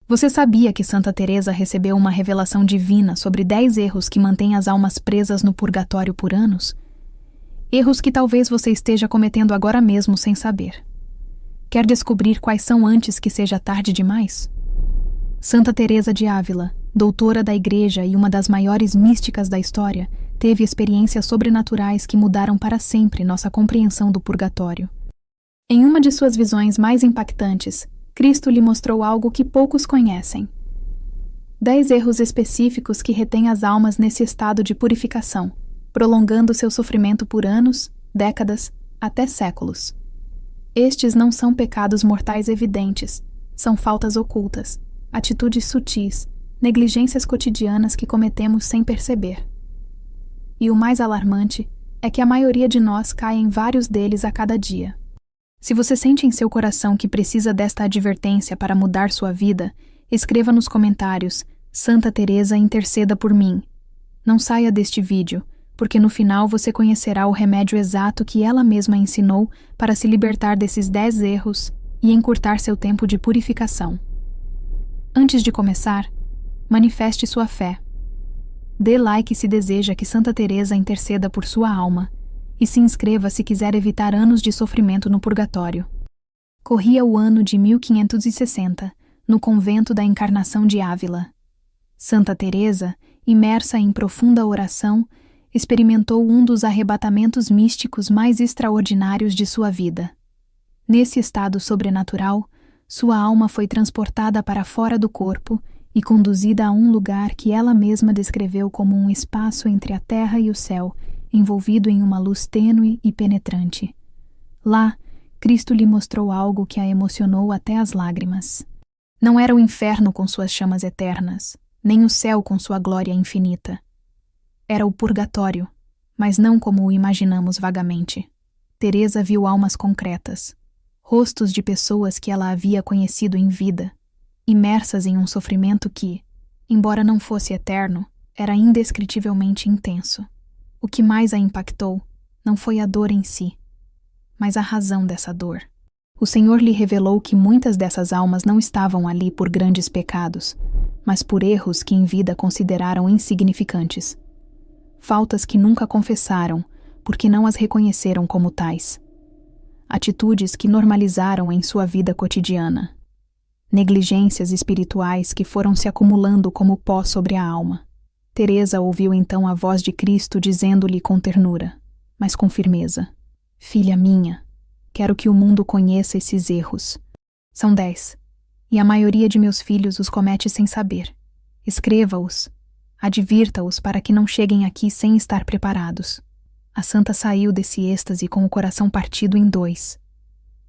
Você sabia que Santa Teresa recebeu uma revelação divina sobre 10 erros que mantêm as almas presas no purgatório por anos? Erros que talvez você esteja cometendo agora mesmo sem saber. Quer descobrir quais são antes que seja tarde demais? Santa Teresa de Ávila, doutora da Igreja e uma das maiores místicas da história, teve experiências sobrenaturais que mudaram para sempre nossa compreensão do purgatório. Em uma de suas visões mais impactantes, Cristo lhe mostrou algo que poucos conhecem. 10 erros específicos que retêm as almas nesse estado de purificação, prolongando seu sofrimento por anos, décadas, até séculos. Estes não são pecados mortais evidentes, são faltas ocultas, atitudes sutis, negligências cotidianas que cometemos sem perceber. E o mais alarmante é que a maioria de nós cai em vários deles a cada dia. Se você sente em seu coração que precisa desta advertência para mudar sua vida, escreva nos comentários: Santa Teresa interceda por mim. Não saia deste vídeo, porque no final você conhecerá o remédio exato que ela mesma ensinou para se libertar desses 10 erros e encurtar seu tempo de purificação. Antes de começar, manifeste sua fé. Dê like se deseja que Santa Teresa interceda por sua alma, e se inscreva se quiser evitar anos de sofrimento no purgatório. Corria o ano de 1560, no convento da Encarnação de Ávila. Santa Teresa, imersa em profunda oração, experimentou um dos arrebatamentos místicos mais extraordinários de sua vida. Nesse estado sobrenatural, sua alma foi transportada para fora do corpo e conduzida a um lugar que ela mesma descreveu como um espaço entre a terra e o céu, envolvido em uma luz tênue e penetrante. Lá, Cristo lhe mostrou algo que a emocionou até as lágrimas. Não era o inferno com suas chamas eternas, nem o céu com sua glória infinita. Era o purgatório, mas não como o imaginamos vagamente. Teresa viu almas concretas, rostos de pessoas que ela havia conhecido em vida, imersas em um sofrimento que, embora não fosse eterno, era indescritivelmente intenso. O que mais a impactou não foi a dor em si, mas a razão dessa dor. O Senhor lhe revelou que muitas dessas almas não estavam ali por grandes pecados, mas por erros que em vida consideraram insignificantes. Faltas que nunca confessaram, porque não as reconheceram como tais. Atitudes que normalizaram em sua vida cotidiana. Negligências espirituais que foram se acumulando como pó sobre a alma. Teresa ouviu então a voz de Cristo dizendo-lhe com ternura, mas com firmeza: Filha minha, quero que o mundo conheça esses erros. São 10, e a maioria de meus filhos os comete sem saber. Escreva-os, advirta-os para que não cheguem aqui sem estar preparados. A santa saiu desse êxtase com o coração partido em 2.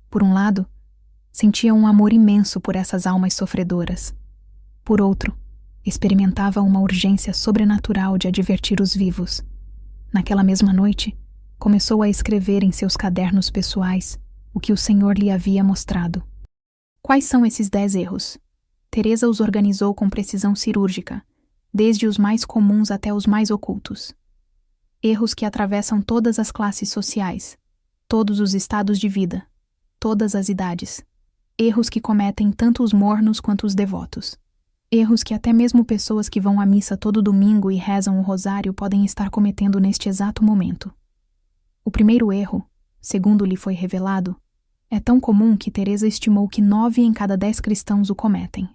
Por um lado, sentia um amor imenso por essas almas sofredoras. Por outro, experimentava uma urgência sobrenatural de advertir os vivos. Naquela mesma noite, começou a escrever em seus cadernos pessoais o que o Senhor lhe havia mostrado. Quais são esses 10 erros? Teresa os organizou com precisão cirúrgica, desde os mais comuns até os mais ocultos. Erros que atravessam todas as classes sociais, todos os estados de vida, todas as idades. Erros que cometem tanto os mornos quanto os devotos. Erros que até mesmo pessoas que vão à missa todo domingo e rezam o rosário podem estar cometendo neste exato momento. O primeiro erro, segundo lhe foi revelado, é tão comum que Teresa estimou que 9 em cada 10 cristãos o cometem.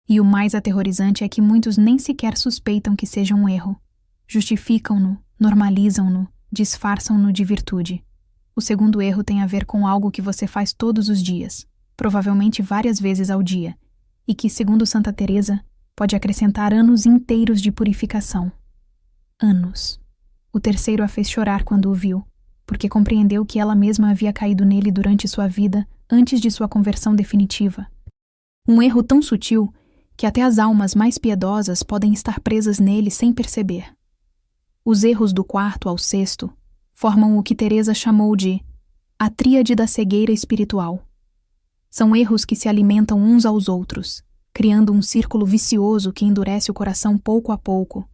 E o mais aterrorizante é que muitos nem sequer suspeitam que seja um erro. Justificam-no, normalizam-no, disfarçam-no de virtude. O segundo erro tem a ver com algo que você faz todos os dias, provavelmente várias vezes ao dia, e que, segundo Santa Teresa, pode acrescentar anos inteiros de purificação. Anos. O terceiro a fez chorar quando o viu, porque compreendeu que ela mesma havia caído nele durante sua vida, antes de sua conversão definitiva. Um erro tão sutil que até as almas mais piedosas podem estar presas nele sem perceber. Os erros do 4º ao 6º formam o que Teresa chamou de a tríade da cegueira espiritual. São erros que se alimentam uns aos outros, criando um círculo vicioso que endurece o coração pouco a pouco,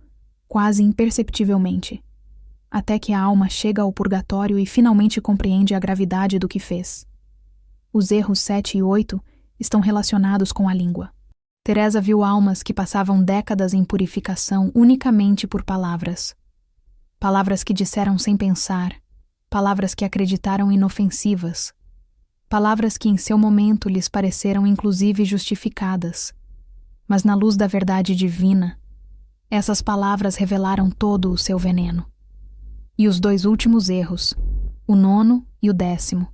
quase imperceptivelmente, até que a alma chega ao purgatório e finalmente compreende a gravidade do que fez. Os erros 7 e 8 estão relacionados com a língua. Teresa viu almas que passavam décadas em purificação unicamente por palavras. Palavras que disseram sem pensar, palavras que acreditaram inofensivas, palavras que em seu momento lhes pareceram inclusive justificadas. Mas na luz da verdade divina, essas palavras revelaram todo o seu veneno. E os 2 últimos erros, o 9º e o 10º,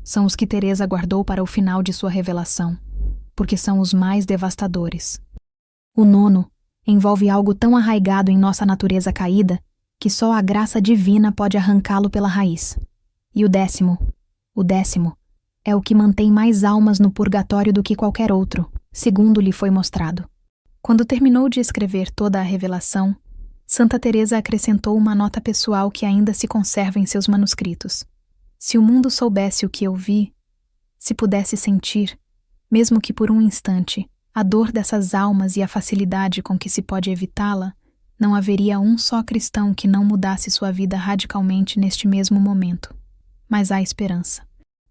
são os que Teresa guardou para o final de sua revelação, porque são os mais devastadores. O 9º envolve algo tão arraigado em nossa natureza caída que só a graça divina pode arrancá-lo pela raiz. E o 10º, é o que mantém mais almas no purgatório do que qualquer outro, segundo lhe foi mostrado. Quando terminou de escrever toda a revelação, Santa Teresa acrescentou uma nota pessoal que ainda se conserva em seus manuscritos. Se o mundo soubesse o que eu vi, se pudesse sentir, mesmo que por um instante, a dor dessas almas e a facilidade com que se pode evitá-la, não haveria um só cristão que não mudasse sua vida radicalmente neste mesmo momento. Mas há esperança.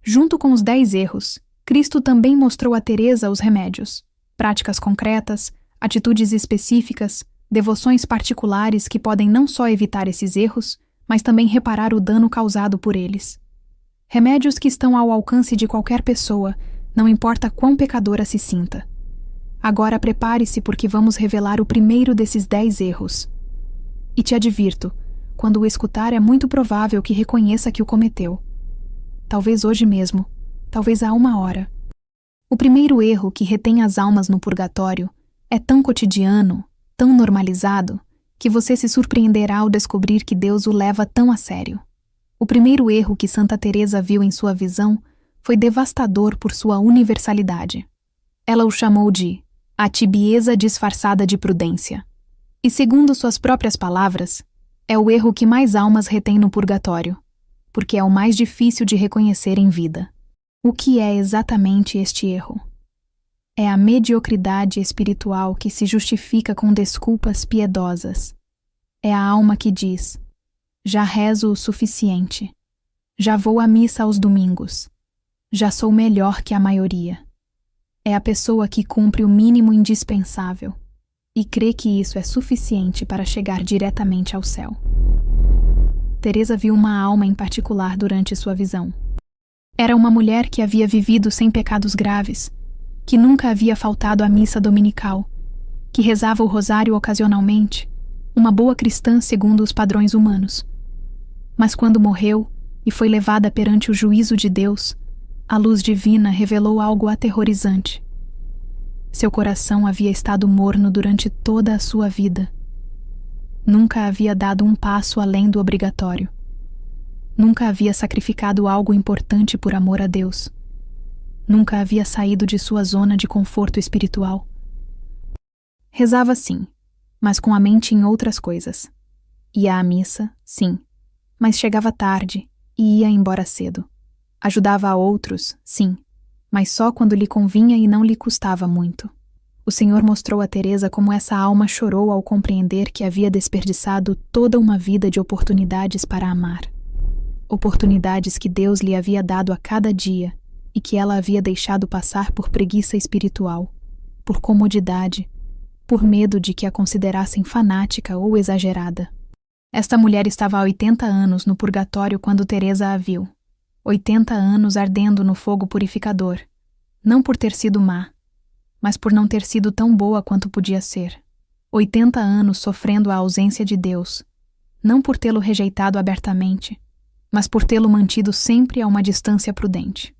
Junto com os 10 erros, Cristo também mostrou a Teresa os remédios, práticas concretas, atitudes específicas, devoções particulares que podem não só evitar esses erros, mas também reparar o dano causado por eles. Remédios que estão ao alcance de qualquer pessoa, não importa quão pecadora se sinta. Agora prepare-se porque vamos revelar o primeiro desses 10 erros. E te advirto, quando o escutar é muito provável que reconheça que o cometeu. Talvez hoje mesmo, talvez há 1 hora. O primeiro erro que retém as almas no purgatório é tão cotidiano, tão normalizado, que você se surpreenderá ao descobrir que Deus o leva tão a sério. O primeiro erro que Santa Teresa viu em sua visão foi devastador por sua universalidade. Ela o chamou de a tibieza disfarçada de prudência. E segundo suas próprias palavras, é o erro que mais almas retém no purgatório, porque é o mais difícil de reconhecer em vida. O que é exatamente este erro? É a mediocridade espiritual que se justifica com desculpas piedosas. É a alma que diz: já rezo o suficiente, já vou à missa aos domingos, já sou melhor que a maioria. É a pessoa que cumpre o mínimo indispensável e crê que isso é suficiente para chegar diretamente ao céu. Teresa viu uma alma em particular durante sua visão. Era uma mulher que havia vivido sem pecados graves, que nunca havia faltado à missa dominical, que rezava o rosário ocasionalmente, uma boa cristã segundo os padrões humanos. Mas quando morreu e foi levada perante o juízo de Deus, a luz divina revelou algo aterrorizante. Seu coração havia estado morno durante toda a sua vida. Nunca havia dado um passo além do obrigatório. Nunca havia sacrificado algo importante por amor a Deus. Nunca havia saído de sua zona de conforto espiritual. Rezava sim, mas com a mente em outras coisas. Ia à missa, sim, mas chegava tarde e ia embora cedo. Ajudava a outros, sim, mas só quando lhe convinha e não lhe custava muito. O Senhor mostrou a Teresa como essa alma chorou ao compreender que havia desperdiçado toda uma vida de oportunidades para amar. Oportunidades que Deus lhe havia dado a cada dia e que ela havia deixado passar por preguiça espiritual, por comodidade, por medo de que a considerassem fanática ou exagerada. Esta mulher estava há 80 anos no purgatório quando Teresa a viu. 80 anos ardendo no fogo purificador, não por ter sido má, mas por não ter sido tão boa quanto podia ser. 80 anos sofrendo a ausência de Deus, não por tê-lo rejeitado abertamente, mas por tê-lo mantido sempre a uma distância prudente.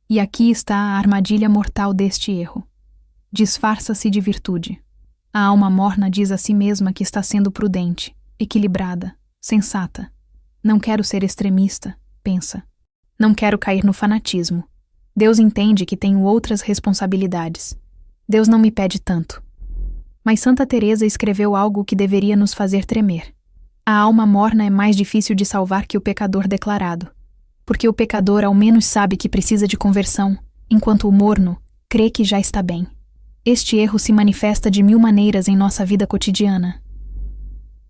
E aqui está a armadilha mortal deste erro. Disfarça-se de virtude. A alma morna diz a si mesma que está sendo prudente, equilibrada, sensata. Não quero ser extremista, pensa. Não quero cair no fanatismo. Deus entende que tenho outras responsabilidades. Deus não me pede tanto. Mas Santa Teresa escreveu algo que deveria nos fazer tremer. A alma morna é mais difícil de salvar que o pecador declarado, porque o pecador ao menos sabe que precisa de conversão, enquanto o morno crê que já está bem. Este erro se manifesta de 1000 maneiras em nossa vida cotidiana.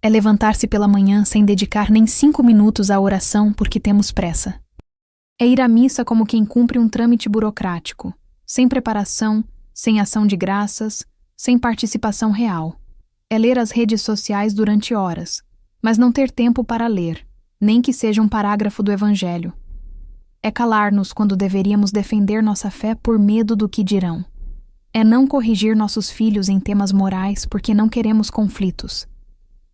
É levantar-se pela manhã sem dedicar nem 5 minutos à oração porque temos pressa. É ir à missa como quem cumpre um trâmite burocrático, sem preparação, sem ação de graças, sem participação real. É ler as redes sociais durante horas, mas não ter tempo para ler, nem que seja um parágrafo do Evangelho. É calar-nos quando deveríamos defender nossa fé por medo do que dirão. É não corrigir nossos filhos em temas morais porque não queremos conflitos.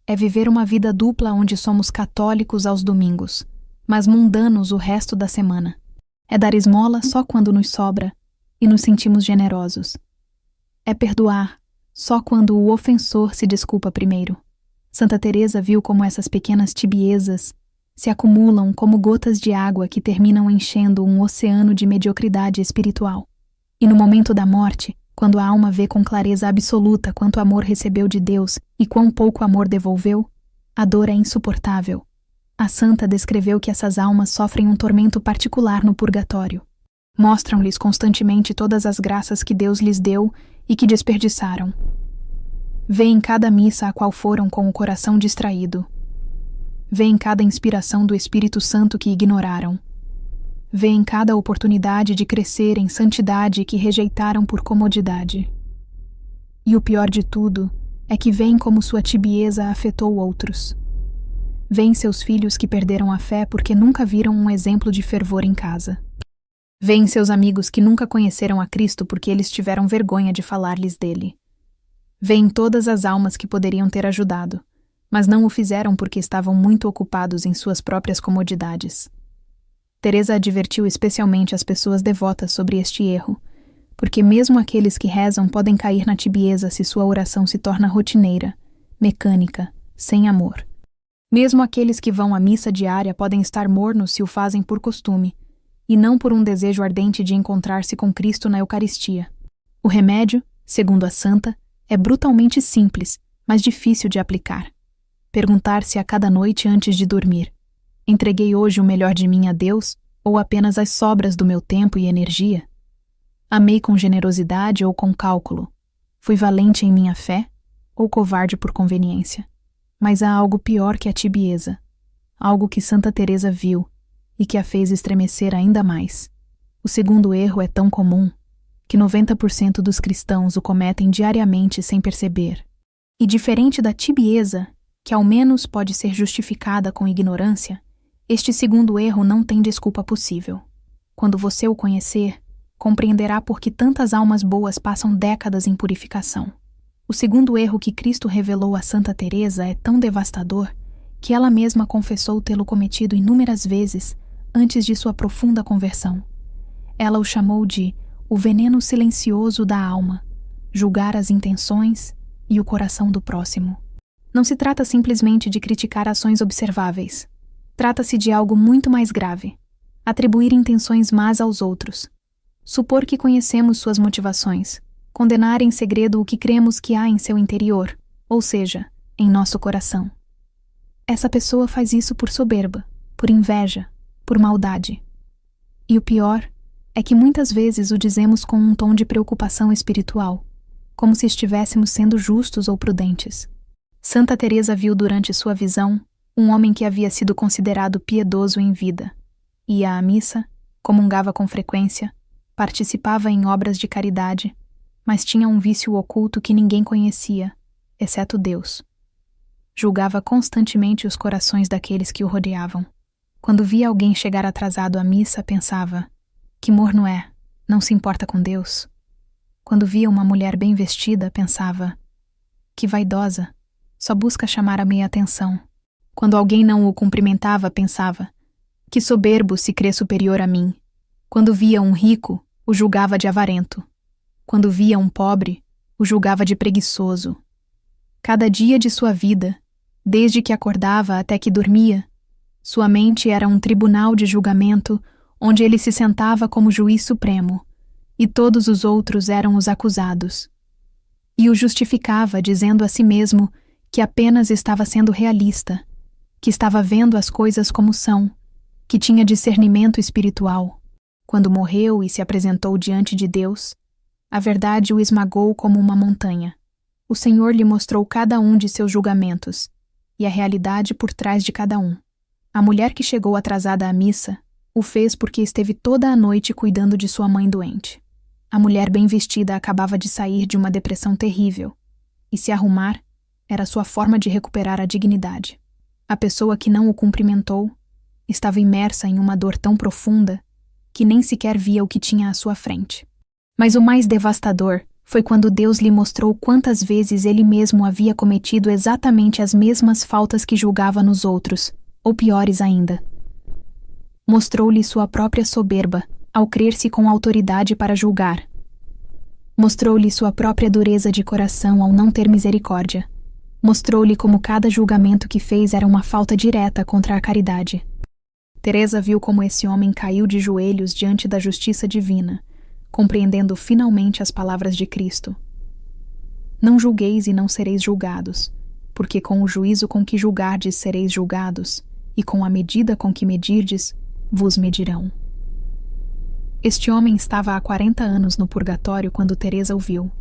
É viver uma vida dupla onde somos católicos aos domingos, mas mundanos o resto da semana. É dar esmola só quando nos sobra e nos sentimos generosos. É perdoar só quando o ofensor se desculpa primeiro. Santa Teresa viu como essas pequenas tibiezas se acumulam como gotas de água que terminam enchendo um oceano de mediocridade espiritual. E no momento da morte, quando a alma vê com clareza absoluta quanto amor recebeu de Deus e quão pouco amor devolveu, a dor é insuportável. A santa descreveu que essas almas sofrem um tormento particular no purgatório. Mostram-lhes constantemente todas as graças que Deus lhes deu e que desperdiçaram. Vêem cada missa a qual foram com o coração distraído. Vêem cada inspiração do Espírito Santo que ignoraram. Vêem cada oportunidade de crescer em santidade que rejeitaram por comodidade. E o pior de tudo é que veem como sua tibieza afetou outros. Veem seus filhos que perderam a fé porque nunca viram um exemplo de fervor em casa. Veem seus amigos que nunca conheceram a Cristo porque eles tiveram vergonha de falar-lhes dele. Veem todas as almas que poderiam ter ajudado, mas não o fizeram porque estavam muito ocupados em suas próprias comodidades. Teresa advertiu especialmente as pessoas devotas sobre este erro, porque mesmo aqueles que rezam podem cair na tibieza se sua oração se torna rotineira, mecânica, sem amor. Mesmo aqueles que vão à missa diária podem estar mornos se o fazem por costume, e não por um desejo ardente de encontrar-se com Cristo na Eucaristia. O remédio, segundo a santa, é brutalmente simples, mas difícil de aplicar. Perguntar-se a cada noite antes de dormir: entreguei hoje o melhor de mim a Deus ou apenas as sobras do meu tempo e energia? Amei com generosidade ou com cálculo? Fui valente em minha fé ou covarde por conveniência? Mas há algo pior que a tibieza, algo que Santa Teresa viu e que a fez estremecer ainda mais. O segundo erro é tão comum que 90% dos cristãos o cometem diariamente sem perceber. E diferente da tibieza, que ao menos pode ser justificada com ignorância, este segundo erro não tem desculpa possível. Quando você o conhecer, compreenderá por que tantas almas boas passam décadas em purificação. O segundo erro que Cristo revelou a Santa Teresa é tão devastador que ela mesma confessou tê-lo cometido inúmeras vezes antes de sua profunda conversão. Ela o chamou de o veneno silencioso da alma, julgar as intenções e o coração do próximo. Não se trata simplesmente de criticar ações observáveis. Trata-se de algo muito mais grave: atribuir intenções más aos outros, supor que conhecemos suas motivações, condenar em segredo o que cremos que há em seu interior, ou seja, em nosso coração. Essa pessoa faz isso por soberba, por inveja, por maldade. E o pior é que muitas vezes o dizemos com um tom de preocupação espiritual, como se estivéssemos sendo justos ou prudentes. Santa Teresa viu durante sua visão um homem que havia sido considerado piedoso em vida. Ia à missa, comungava com frequência, participava em obras de caridade, mas tinha um vício oculto que ninguém conhecia, exceto Deus. Julgava constantemente os corações daqueles que o rodeavam. Quando via alguém chegar atrasado à missa, pensava: que morno é, não se importa com Deus. Quando via uma mulher bem vestida, pensava: que vaidosa, só busca chamar a minha atenção. Quando alguém não o cumprimentava, pensava: que soberbo se crê superior a mim. Quando via um rico, o julgava de avarento. Quando via um pobre, o julgava de preguiçoso. Cada dia de sua vida, desde que acordava até que dormia, sua mente era um tribunal de julgamento onde ele se sentava como juiz supremo, e todos os outros eram os acusados. E o justificava dizendo a si mesmo que apenas estava sendo realista, que estava vendo as coisas como são, que tinha discernimento espiritual. Quando morreu e se apresentou diante de Deus, a verdade o esmagou como uma montanha. O Senhor lhe mostrou cada um de seus julgamentos e a realidade por trás de cada um. A mulher que chegou atrasada à missa o fez porque esteve toda a noite cuidando de sua mãe doente. A mulher bem vestida acabava de sair de uma depressão terrível, e se arrumar era sua forma de recuperar a dignidade. A pessoa que não o cumprimentou estava imersa em uma dor tão profunda que nem sequer via o que tinha à sua frente. Mas o mais devastador foi quando Deus lhe mostrou quantas vezes ele mesmo havia cometido exatamente as mesmas faltas que julgava nos outros, ou piores ainda. Mostrou-lhe sua própria soberba ao crer-se com autoridade para julgar. Mostrou-lhe sua própria dureza de coração ao não ter misericórdia. Mostrou-lhe como cada julgamento que fez era uma falta direta contra a caridade. Teresa viu como esse homem caiu de joelhos diante da justiça divina, compreendendo finalmente as palavras de Cristo. Não julgueis e não sereis julgados, porque com o juízo com que julgardes sereis julgados, e com a medida com que medirdes, vos medirão. Este homem estava há 40 anos no purgatório quando Teresa o viu.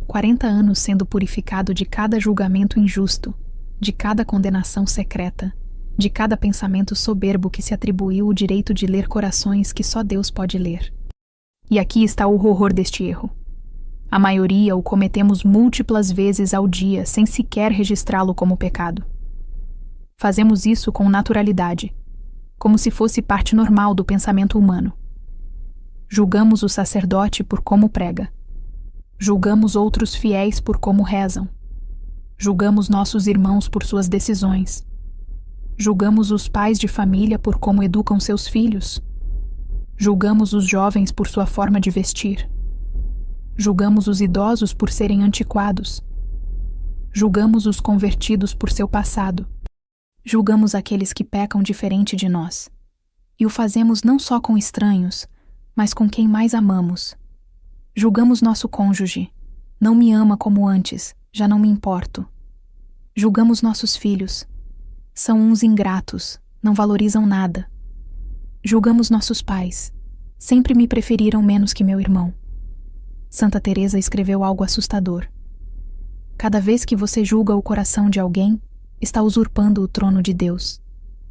40 anos sendo purificado de cada julgamento injusto, de cada condenação secreta, de cada pensamento soberbo que se atribuiu o direito de ler corações que só Deus pode ler. E aqui está o horror deste erro. A maioria o cometemos múltiplas vezes ao dia sem sequer registrá-lo como pecado. Fazemos isso com naturalidade, como se fosse parte normal do pensamento humano. Julgamos o sacerdote por como prega. Julgamos outros fiéis por como rezam. Julgamos nossos irmãos por suas decisões. Julgamos os pais de família por como educam seus filhos. Julgamos os jovens por sua forma de vestir. Julgamos os idosos por serem antiquados. Julgamos os convertidos por seu passado. Julgamos aqueles que pecam diferente de nós. E o fazemos não só com estranhos, mas com quem mais amamos. Julgamos nosso cônjuge. Não me ama como antes, já não me importo. Julgamos nossos filhos. São uns ingratos, não valorizam nada. Julgamos nossos pais. Sempre me preferiram menos que meu irmão. Santa Teresa escreveu algo assustador. Cada vez que você julga o coração de alguém, está usurpando o trono de Deus.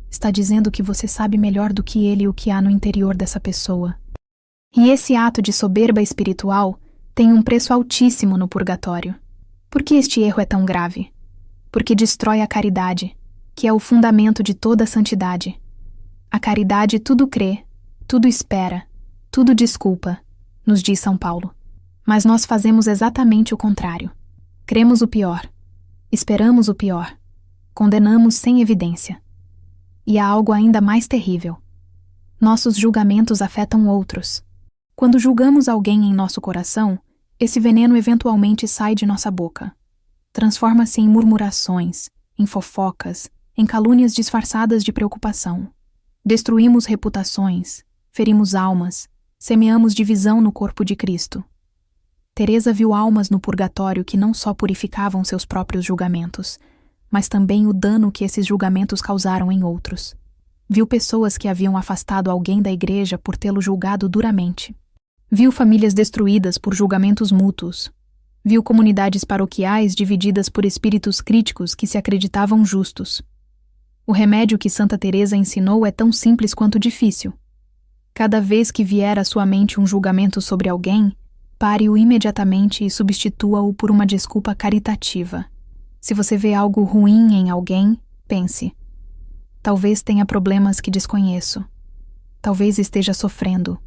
Está dizendo que você sabe melhor do que ele o que há no interior dessa pessoa. E esse ato de soberba espiritual tem um preço altíssimo no purgatório. Por que este erro é tão grave? Porque destrói a caridade, que é o fundamento de toda a santidade. A caridade tudo crê, tudo espera, tudo desculpa, nos diz São Paulo. Mas nós fazemos exatamente o contrário. Cremos o pior, esperamos o pior, condenamos sem evidência. E há algo ainda mais terrível. Nossos julgamentos afetam outros. Quando julgamos alguém em nosso coração, esse veneno eventualmente sai de nossa boca. Transforma-se em murmurações, em fofocas, em calúnias disfarçadas de preocupação. Destruímos reputações, ferimos almas, semeamos divisão no corpo de Cristo. Teresa viu almas no purgatório que não só purificavam seus próprios julgamentos, mas também o dano que esses julgamentos causaram em outros. Viu pessoas que haviam afastado alguém da igreja por tê-lo julgado duramente. Viu famílias destruídas por julgamentos mútuos. Viu comunidades paroquiais divididas por espíritos críticos que se acreditavam justos. O remédio que Santa Teresa ensinou é tão simples quanto difícil. Cada vez que vier à sua mente um julgamento sobre alguém, pare-o imediatamente e substitua-o por uma desculpa caritativa. Se você vê algo ruim em alguém, pense: talvez tenha problemas que desconheço. Talvez esteja sofrendo.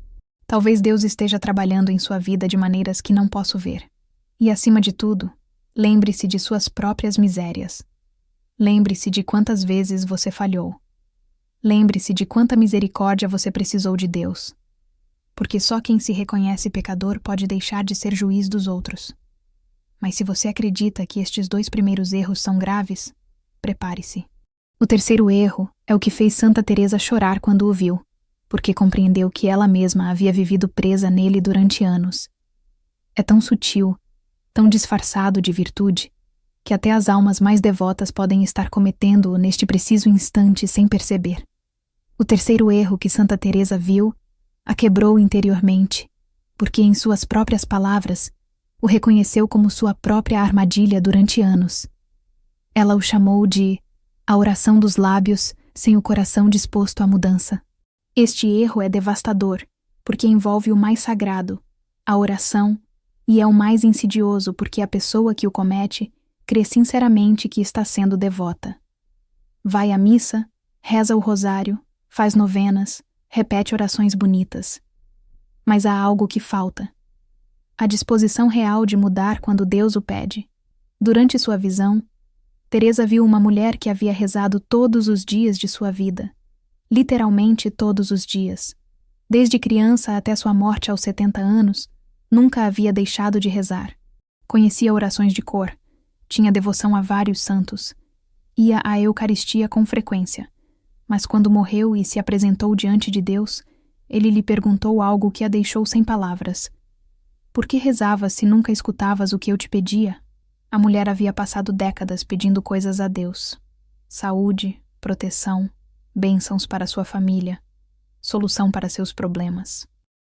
Talvez Deus esteja trabalhando em sua vida de maneiras que não posso ver. E, acima de tudo, lembre-se de suas próprias misérias. Lembre-se de quantas vezes você falhou. Lembre-se de quanta misericórdia você precisou de Deus. Porque só quem se reconhece pecador pode deixar de ser juiz dos outros. Mas se você acredita que estes 2 primeiros erros são graves, prepare-se. O terceiro erro é o que fez Santa Teresa chorar quando o viu, porque compreendeu que ela mesma havia vivido presa nele durante anos. É tão sutil, tão disfarçado de virtude, que até as almas mais devotas podem estar cometendo-o neste preciso instante sem perceber. O terceiro erro que Santa Teresa viu a quebrou interiormente, porque em suas próprias palavras o reconheceu como sua própria armadilha durante anos. Ela o chamou de a oração dos lábios sem o coração disposto à mudança. Este erro é devastador, porque envolve o mais sagrado, A oração, e é o mais insidioso porque a pessoa que o comete crê sinceramente que está sendo devota. Vai à missa, reza o rosário, faz novenas, repete orações bonitas. Mas há algo que falta. A disposição real de mudar quando Deus o pede. Durante sua visão, Teresa viu uma mulher que havia rezado todos os dias de sua vida. Literalmente todos os dias. Desde criança até sua morte aos 70 anos, nunca havia deixado de rezar. Conhecia orações de cor, tinha devoção a vários santos, ia à Eucaristia com frequência. Mas quando morreu e se apresentou diante de Deus, ele lhe perguntou algo que a deixou sem palavras. Por que rezavas se nunca escutavas o que eu te pedia? A mulher havia passado décadas pedindo coisas a Deus. Saúde, proteção, bênçãos para sua família, solução para seus problemas.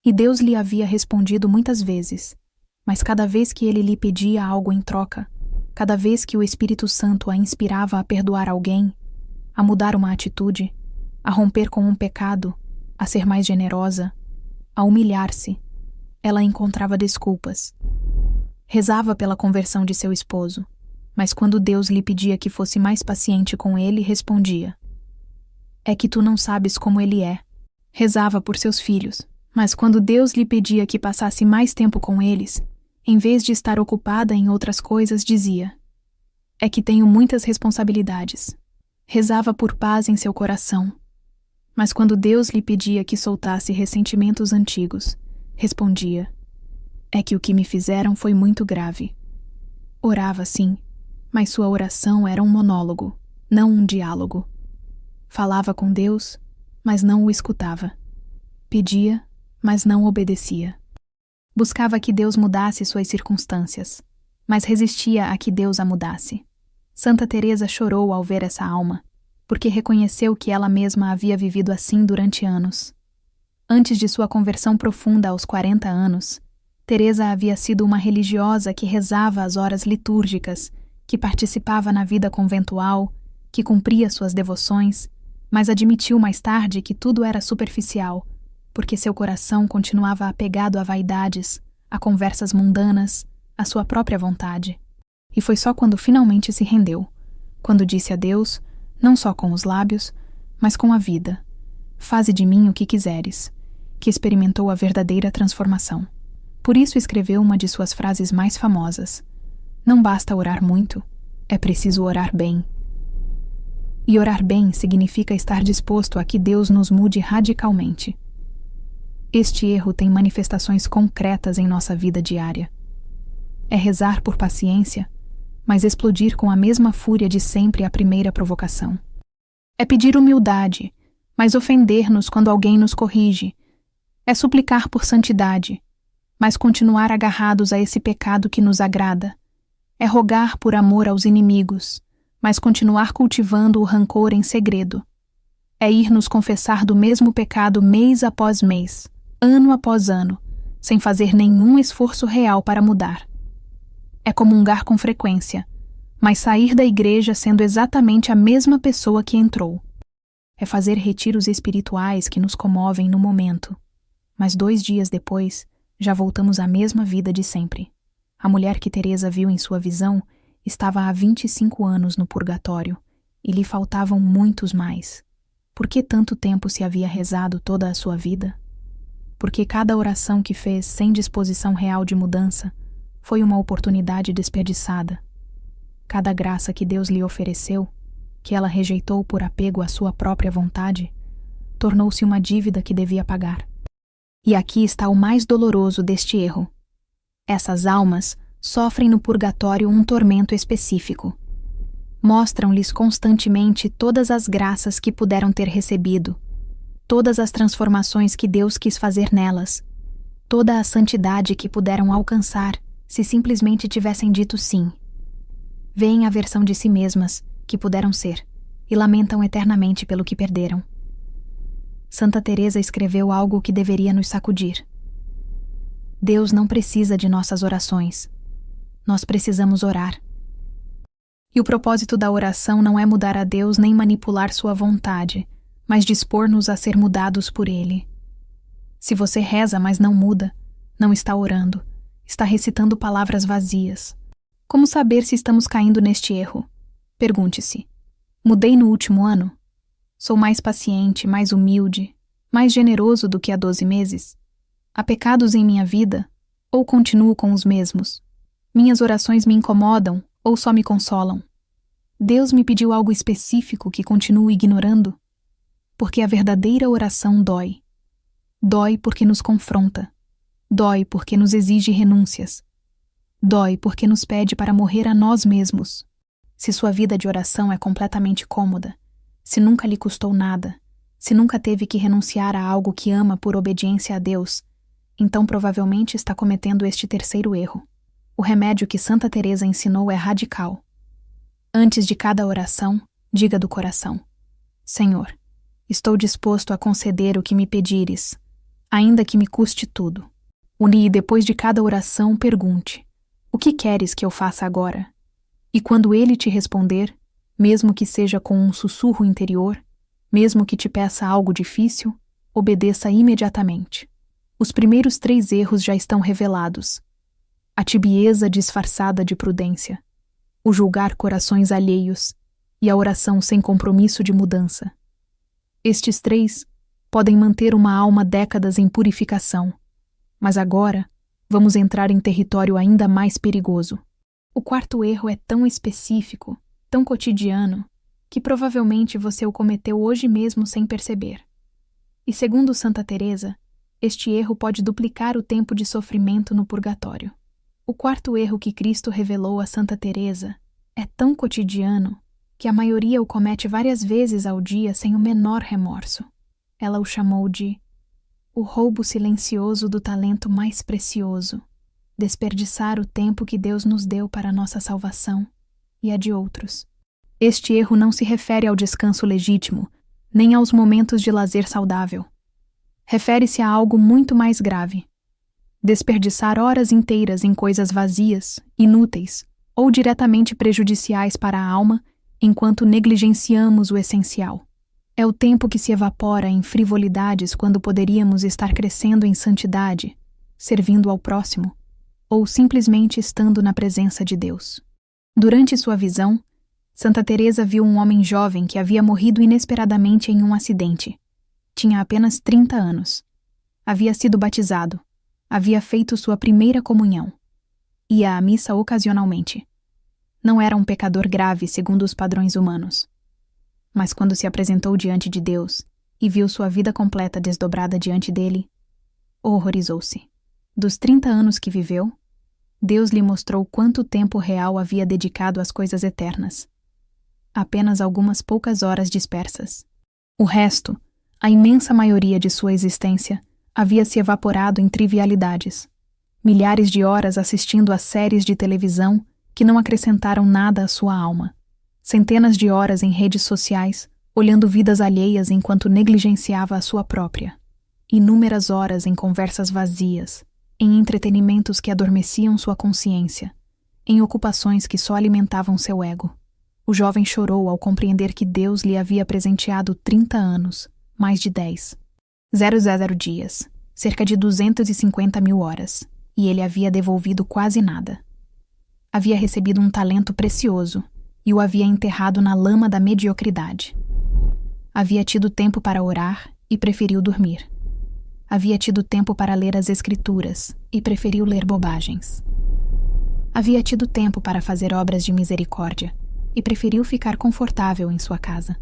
E Deus lhe havia respondido muitas vezes, mas cada vez que ele lhe pedia algo em troca, cada vez que o Espírito Santo a inspirava a perdoar alguém, a mudar uma atitude, a romper com um pecado, a ser mais generosa, a humilhar-se, ela encontrava desculpas. Rezava pela conversão de seu esposo, mas quando Deus lhe pedia que fosse mais paciente com ele, respondia: é que tu não sabes como ele é. Rezava por seus filhos, mas quando Deus lhe pedia que passasse mais tempo com eles, em vez de estar ocupada em outras coisas, dizia: é que tenho muitas responsabilidades. Rezava por paz em seu coração, mas quando Deus lhe pedia que soltasse ressentimentos antigos, respondia: é que o que me fizeram foi muito grave. Orava sim, mas sua oração era um monólogo, não um diálogo. Falava com Deus, mas não o escutava. Pedia, mas não obedecia. Buscava que Deus mudasse suas circunstâncias, mas resistia a que Deus a mudasse. Santa Teresa chorou ao ver essa alma, porque reconheceu que ela mesma havia vivido assim durante anos. Antes de sua conversão profunda aos 40 anos, Teresa havia sido uma religiosa que rezava as horas litúrgicas, que participava na vida conventual, que cumpria suas devoções, mas admitiu mais tarde que tudo era superficial, porque seu coração continuava apegado a vaidades, a conversas mundanas, à sua própria vontade. E foi só quando finalmente se rendeu, quando disse a Deus, não só com os lábios, mas com a vida: faze de mim o que quiseres, que experimentou a verdadeira transformação. Por isso escreveu uma de suas frases mais famosas: não basta orar muito, é preciso orar bem. E orar bem significa estar disposto a que Deus nos mude radicalmente. Este erro tem manifestações concretas em nossa vida diária. É rezar por paciência, mas explodir com a mesma fúria de sempre à primeira provocação. É pedir humildade, mas ofender-nos quando alguém nos corrige. É suplicar por santidade, mas continuar agarrados a esse pecado que nos agrada. É rogar por amor aos inimigos, mas continuar cultivando o rancor em segredo. É ir nos confessar do mesmo pecado mês após mês, ano após ano, sem fazer nenhum esforço real para mudar. É comungar com frequência, mas sair da igreja sendo exatamente a mesma pessoa que entrou. É fazer retiros espirituais que nos comovem no momento, mas 2 dias depois, já voltamos à mesma vida de sempre. A mulher que Teresa viu em sua visão estava há 25 anos no purgatório, e lhe faltavam muitos mais. Por que tanto tempo se havia rezado toda a sua vida? Porque cada oração que fez sem disposição real de mudança foi uma oportunidade desperdiçada. Cada graça que Deus lhe ofereceu, que ela rejeitou por apego à sua própria vontade, tornou-se uma dívida que devia pagar. E aqui está o mais doloroso deste erro. Essas almas sofrem no purgatório um tormento específico. Mostram-lhes constantemente todas as graças que puderam ter recebido, todas as transformações que Deus quis fazer nelas, toda a santidade que puderam alcançar se simplesmente tivessem dito sim. Veem a versão de si mesmas que puderam ser e lamentam eternamente pelo que perderam. Santa Teresa escreveu algo que deveria nos sacudir. Deus não precisa de nossas orações. Nós precisamos orar. E o propósito da oração não é mudar a Deus nem manipular sua vontade, mas dispor-nos a ser mudados por Ele. Se você reza, mas não muda, Não está orando. Está recitando palavras vazias. Como saber se estamos caindo neste erro? Pergunte-se: mudei no último ano? Sou mais paciente, mais humilde, mais generoso do que há 12 meses? Há pecados em minha vida? Ou continuo com os mesmos? Minhas orações me incomodam ou só me consolam? Deus me pediu algo específico que continuo ignorando? Porque a verdadeira oração dói. Dói porque nos confronta. Dói porque nos exige renúncias. Dói porque nos pede para morrer a nós mesmos. Se sua vida de oração é completamente cômoda, se nunca lhe custou nada, se nunca teve que renunciar a algo que ama por obediência a Deus, então provavelmente está cometendo este terceiro erro. O remédio que Santa Teresa ensinou é radical. Antes de cada oração, diga do coração: Senhor, estou disposto a conceder o que me pedires, ainda que me custe tudo. E depois de cada oração, pergunte: o que queres que eu faça agora? E quando ele te responder, mesmo que seja com um sussurro interior, mesmo que te peça algo difícil, obedeça imediatamente. Os primeiros 3 erros já estão revelados: a tibieza disfarçada de prudência, o julgar corações alheios e a oração sem compromisso de mudança. Estes 3 podem manter uma alma décadas em purificação, mas agora vamos entrar em território ainda mais perigoso. O 4º erro é tão específico, tão cotidiano, que provavelmente você o cometeu hoje mesmo sem perceber. E segundo Santa Teresa, este erro pode duplicar o tempo de sofrimento no purgatório. O 4º erro que Cristo revelou a Santa Teresa é tão cotidiano que a maioria o comete várias vezes ao dia sem o menor remorso. Ela o chamou de o roubo silencioso do talento mais precioso, desperdiçar o tempo que Deus nos deu para a nossa salvação e a de outros. Este erro não se refere ao descanso legítimo, nem aos momentos de lazer saudável. Refere-se a algo muito mais grave: desperdiçar horas inteiras em coisas vazias, inúteis ou diretamente prejudiciais para a alma, enquanto negligenciamos o essencial. É o tempo que se evapora em frivolidades quando poderíamos estar crescendo em santidade, servindo ao próximo, ou simplesmente estando na presença de Deus. Durante sua visão, Santa Teresa viu um homem jovem que havia morrido inesperadamente em um acidente. Tinha apenas 30 anos. Havia sido batizado. Havia feito sua primeira comunhão. Ia à missa ocasionalmente. Não era um pecador grave segundo os padrões humanos. Mas quando se apresentou diante de Deus e viu sua vida completa desdobrada diante dele, horrorizou-se. Dos 30 anos que viveu, Deus lhe mostrou quanto tempo real havia dedicado às coisas eternas. Apenas algumas poucas horas dispersas. O resto, a imensa maioria de sua existência, havia se evaporado em trivialidades. Milhares de horas assistindo a séries de televisão que não acrescentaram nada à sua alma. Centenas de horas em redes sociais, olhando vidas alheias enquanto negligenciava a sua própria. Inúmeras horas em conversas vazias, em entretenimentos que adormeciam sua consciência, em ocupações que só alimentavam seu ego. O jovem chorou ao compreender que Deus lhe havia presenteado 30 anos, mais de 10. 000 dias, cerca de 250.000 horas, e ele havia devolvido quase nada. Havia recebido um talento precioso e o havia enterrado na lama da mediocridade. Havia tido tempo para orar e preferiu dormir. Havia tido tempo para ler as Escrituras e preferiu ler bobagens. Havia tido tempo para fazer obras de misericórdia e preferiu ficar confortável em sua casa.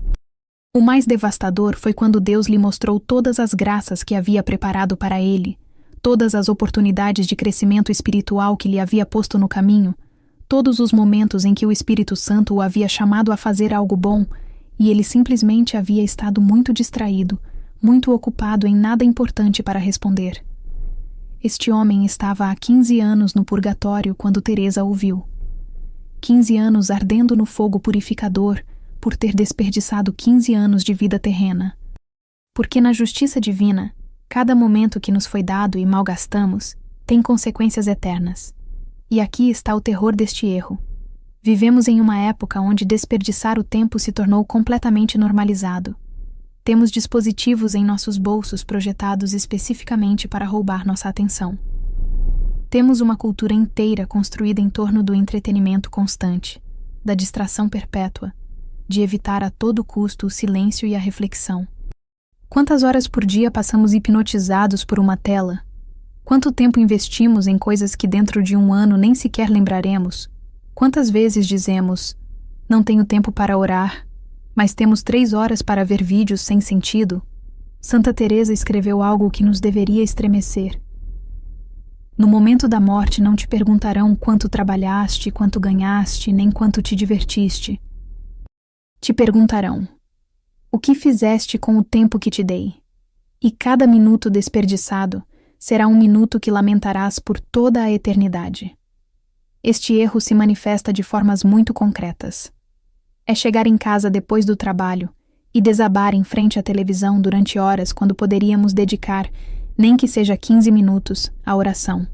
O mais devastador foi quando Deus lhe mostrou todas as graças que havia preparado para ele, todas as oportunidades de crescimento espiritual que lhe havia posto no caminho, todos os momentos em que o Espírito Santo o havia chamado a fazer algo bom, e ele simplesmente havia estado muito distraído, muito ocupado em nada importante para responder. Este homem estava há 15 anos no purgatório quando Teresa o viu. 15 anos ardendo no fogo purificador por ter desperdiçado 15 anos de vida terrena. Porque na justiça divina, cada momento que nos foi dado e malgastamos tem consequências eternas. E aqui está o terror deste erro. Vivemos em uma época onde desperdiçar o tempo se tornou completamente normalizado. Temos dispositivos em nossos bolsos projetados especificamente para roubar nossa atenção. Temos uma cultura inteira construída em torno do entretenimento constante, da distração perpétua, de evitar a todo custo o silêncio e a reflexão. Quantas horas por dia passamos hipnotizados por uma tela? Quanto tempo investimos em coisas que dentro de um ano nem sequer lembraremos? Quantas vezes dizemos, não tenho tempo para orar, mas temos 3 horas para ver vídeos sem sentido? Santa Teresa escreveu algo que nos deveria estremecer. No momento da morte não te perguntarão quanto trabalhaste, quanto ganhaste, nem quanto te divertiste. Te perguntarão, o que fizeste com o tempo que te dei? E cada minuto desperdiçado será um minuto que lamentarás por toda a eternidade. Este erro se manifesta de formas muito concretas. É chegar em casa depois do trabalho e desabar em frente à televisão durante horas quando poderíamos dedicar, nem que seja 15 minutos, à oração.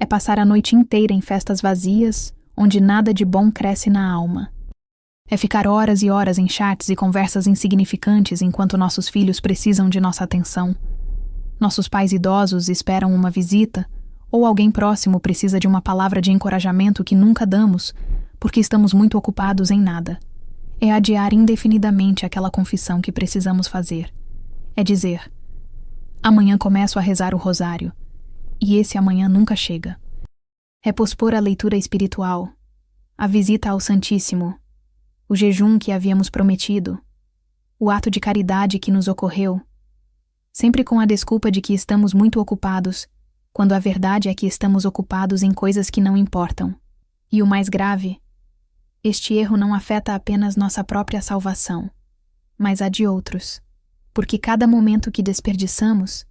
É passar a noite inteira em festas vazias, onde nada de bom cresce na alma. É ficar horas e horas em chats e conversas insignificantes enquanto nossos filhos precisam de nossa atenção. Nossos pais idosos esperam uma visita, ou alguém próximo precisa de uma palavra de encorajamento que nunca damos, porque estamos muito ocupados em nada. É adiar indefinidamente aquela confissão que precisamos fazer. É dizer, amanhã começo a rezar o rosário, e esse amanhã nunca chega. É pospor a leitura espiritual, a visita ao Santíssimo, o jejum que havíamos prometido, o ato de caridade que nos ocorreu, sempre com a desculpa de que estamos muito ocupados, quando a verdade é que estamos ocupados em coisas que não importam. E o mais grave, este erro não afeta apenas nossa própria salvação, mas a de outros, porque cada momento que desperdiçamos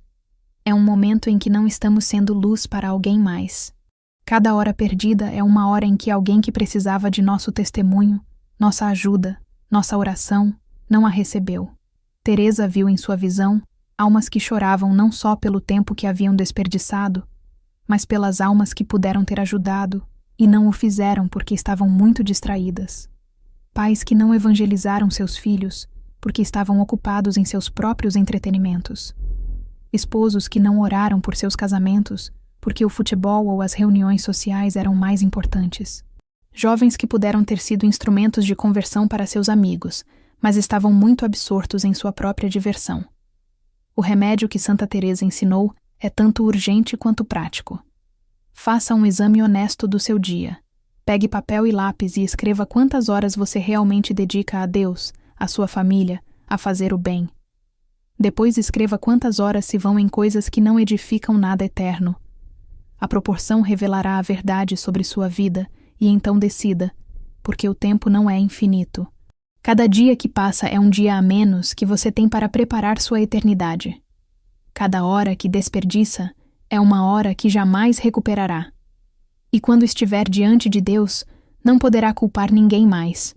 é um momento em que não estamos sendo luz para alguém mais. Cada hora perdida é uma hora em que alguém que precisava de nosso testemunho, nossa ajuda, nossa oração, não a recebeu. Teresa viu em sua visão almas que choravam não só pelo tempo que haviam desperdiçado, mas pelas almas que puderam ter ajudado e não o fizeram porque estavam muito distraídas. Pais que não evangelizaram seus filhos porque estavam ocupados em seus próprios entretenimentos. Esposos que não oraram por seus casamentos porque o futebol ou as reuniões sociais eram mais importantes. Jovens que puderam ter sido instrumentos de conversão para seus amigos, mas estavam muito absortos em sua própria diversão. O remédio que Santa Teresa ensinou é tanto urgente quanto prático. Faça um exame honesto do seu dia. Pegue papel e lápis e escreva quantas horas você realmente dedica a Deus, à sua família, a fazer o bem. Depois escreva quantas horas se vão em coisas que não edificam nada eterno. A proporção revelará a verdade sobre sua vida e então decida, porque o tempo não é infinito. Cada dia que passa é um dia a menos que você tem para preparar sua eternidade. Cada hora que desperdiça é uma hora que jamais recuperará. E quando estiver diante de Deus, não poderá culpar ninguém mais.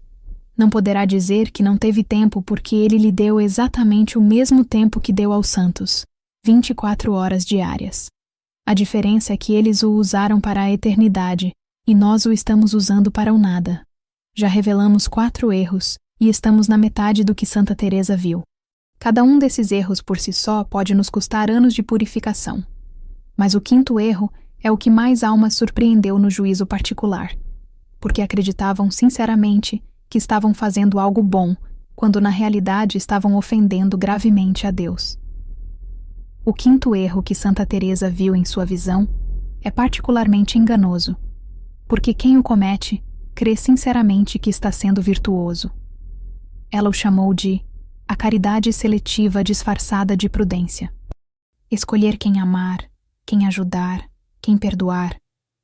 Não poderá dizer que não teve tempo porque Ele lhe deu exatamente o mesmo tempo que deu aos santos, 24 horas diárias. A diferença é que eles o usaram para a eternidade e nós o estamos usando para o nada. Já revelamos 4 erros e estamos na metade do que Santa Teresa viu. Cada um desses erros por si só pode nos custar anos de purificação. Mas o 5º erro é o que mais almas surpreendeu no juízo particular, porque acreditavam sinceramente que estavam fazendo algo bom, quando na realidade estavam ofendendo gravemente a Deus. O 5º erro que Santa Teresa viu em sua visão é particularmente enganoso, porque quem o comete crê sinceramente que está sendo virtuoso. Ela o chamou de a caridade seletiva disfarçada de prudência. Escolher quem amar, quem ajudar, quem perdoar,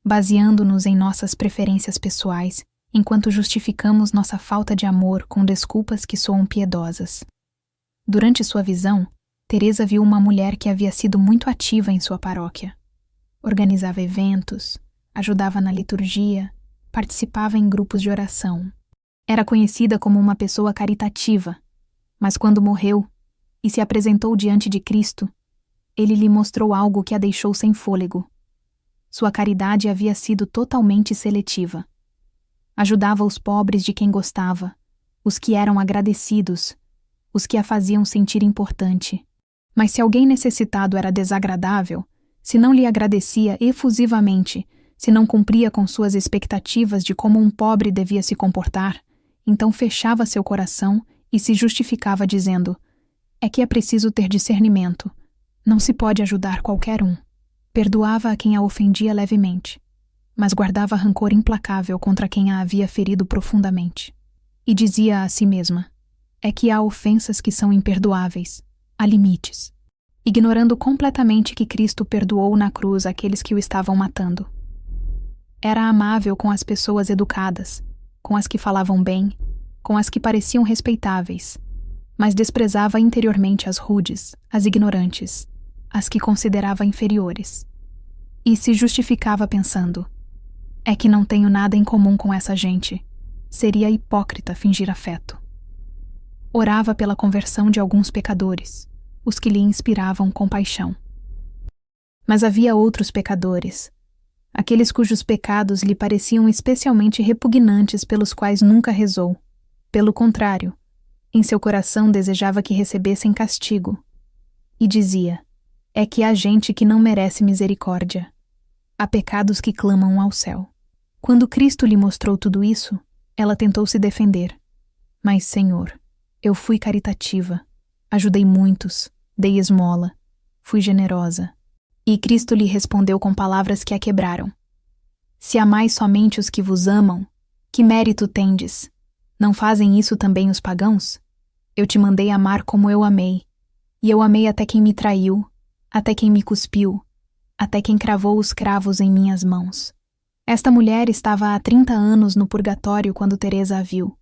baseando-nos em nossas preferências pessoais, enquanto justificamos nossa falta de amor com desculpas que soam piedosas. Durante sua visão, Teresa viu uma mulher que havia sido muito ativa em sua paróquia. Organizava eventos, ajudava na liturgia, participava em grupos de oração. Era conhecida como uma pessoa caritativa, mas quando morreu e se apresentou diante de Cristo, ele lhe mostrou algo que a deixou sem fôlego. Sua caridade havia sido totalmente seletiva. Ajudava os pobres de quem gostava, os que eram agradecidos, os que a faziam sentir importante. Mas se alguém necessitado era desagradável, se não lhe agradecia efusivamente, se não cumpria com suas expectativas de como um pobre devia se comportar, então fechava seu coração e se justificava dizendo: é que é preciso ter discernimento, não se pode ajudar qualquer um. Perdoava a quem a ofendia levemente, mas guardava rancor implacável contra quem a havia ferido profundamente. E dizia a si mesma: é que há ofensas que são imperdoáveis, há limites, ignorando completamente que Cristo perdoou na cruz aqueles que o estavam matando. Era amável com as pessoas educadas, com as que falavam bem, com as que pareciam respeitáveis, mas desprezava interiormente as rudes, as ignorantes, as que considerava inferiores. E se justificava pensando: é que não tenho nada em comum com essa gente, seria hipócrita fingir afeto. Orava pela conversão de alguns pecadores, os que lhe inspiravam compaixão. Mas havia outros pecadores, aqueles cujos pecados lhe pareciam especialmente repugnantes, pelos quais nunca rezou. Pelo contrário, em seu coração desejava que recebessem castigo. E dizia: é que há gente que não merece misericórdia. Há pecados que clamam ao céu. Quando Cristo lhe mostrou tudo isso, ela tentou se defender. Mas, Senhor, eu fui caritativa, ajudei muitos, dei esmola, fui generosa. E Cristo lhe respondeu com palavras que a quebraram: se amais somente os que vos amam, que mérito tendes? Não fazem isso também os pagãos? Eu te mandei amar como eu amei, e eu amei até quem me traiu, até quem me cuspiu, até quem cravou os cravos em minhas mãos. Esta mulher estava há 30 anos no purgatório quando Teresa a viu.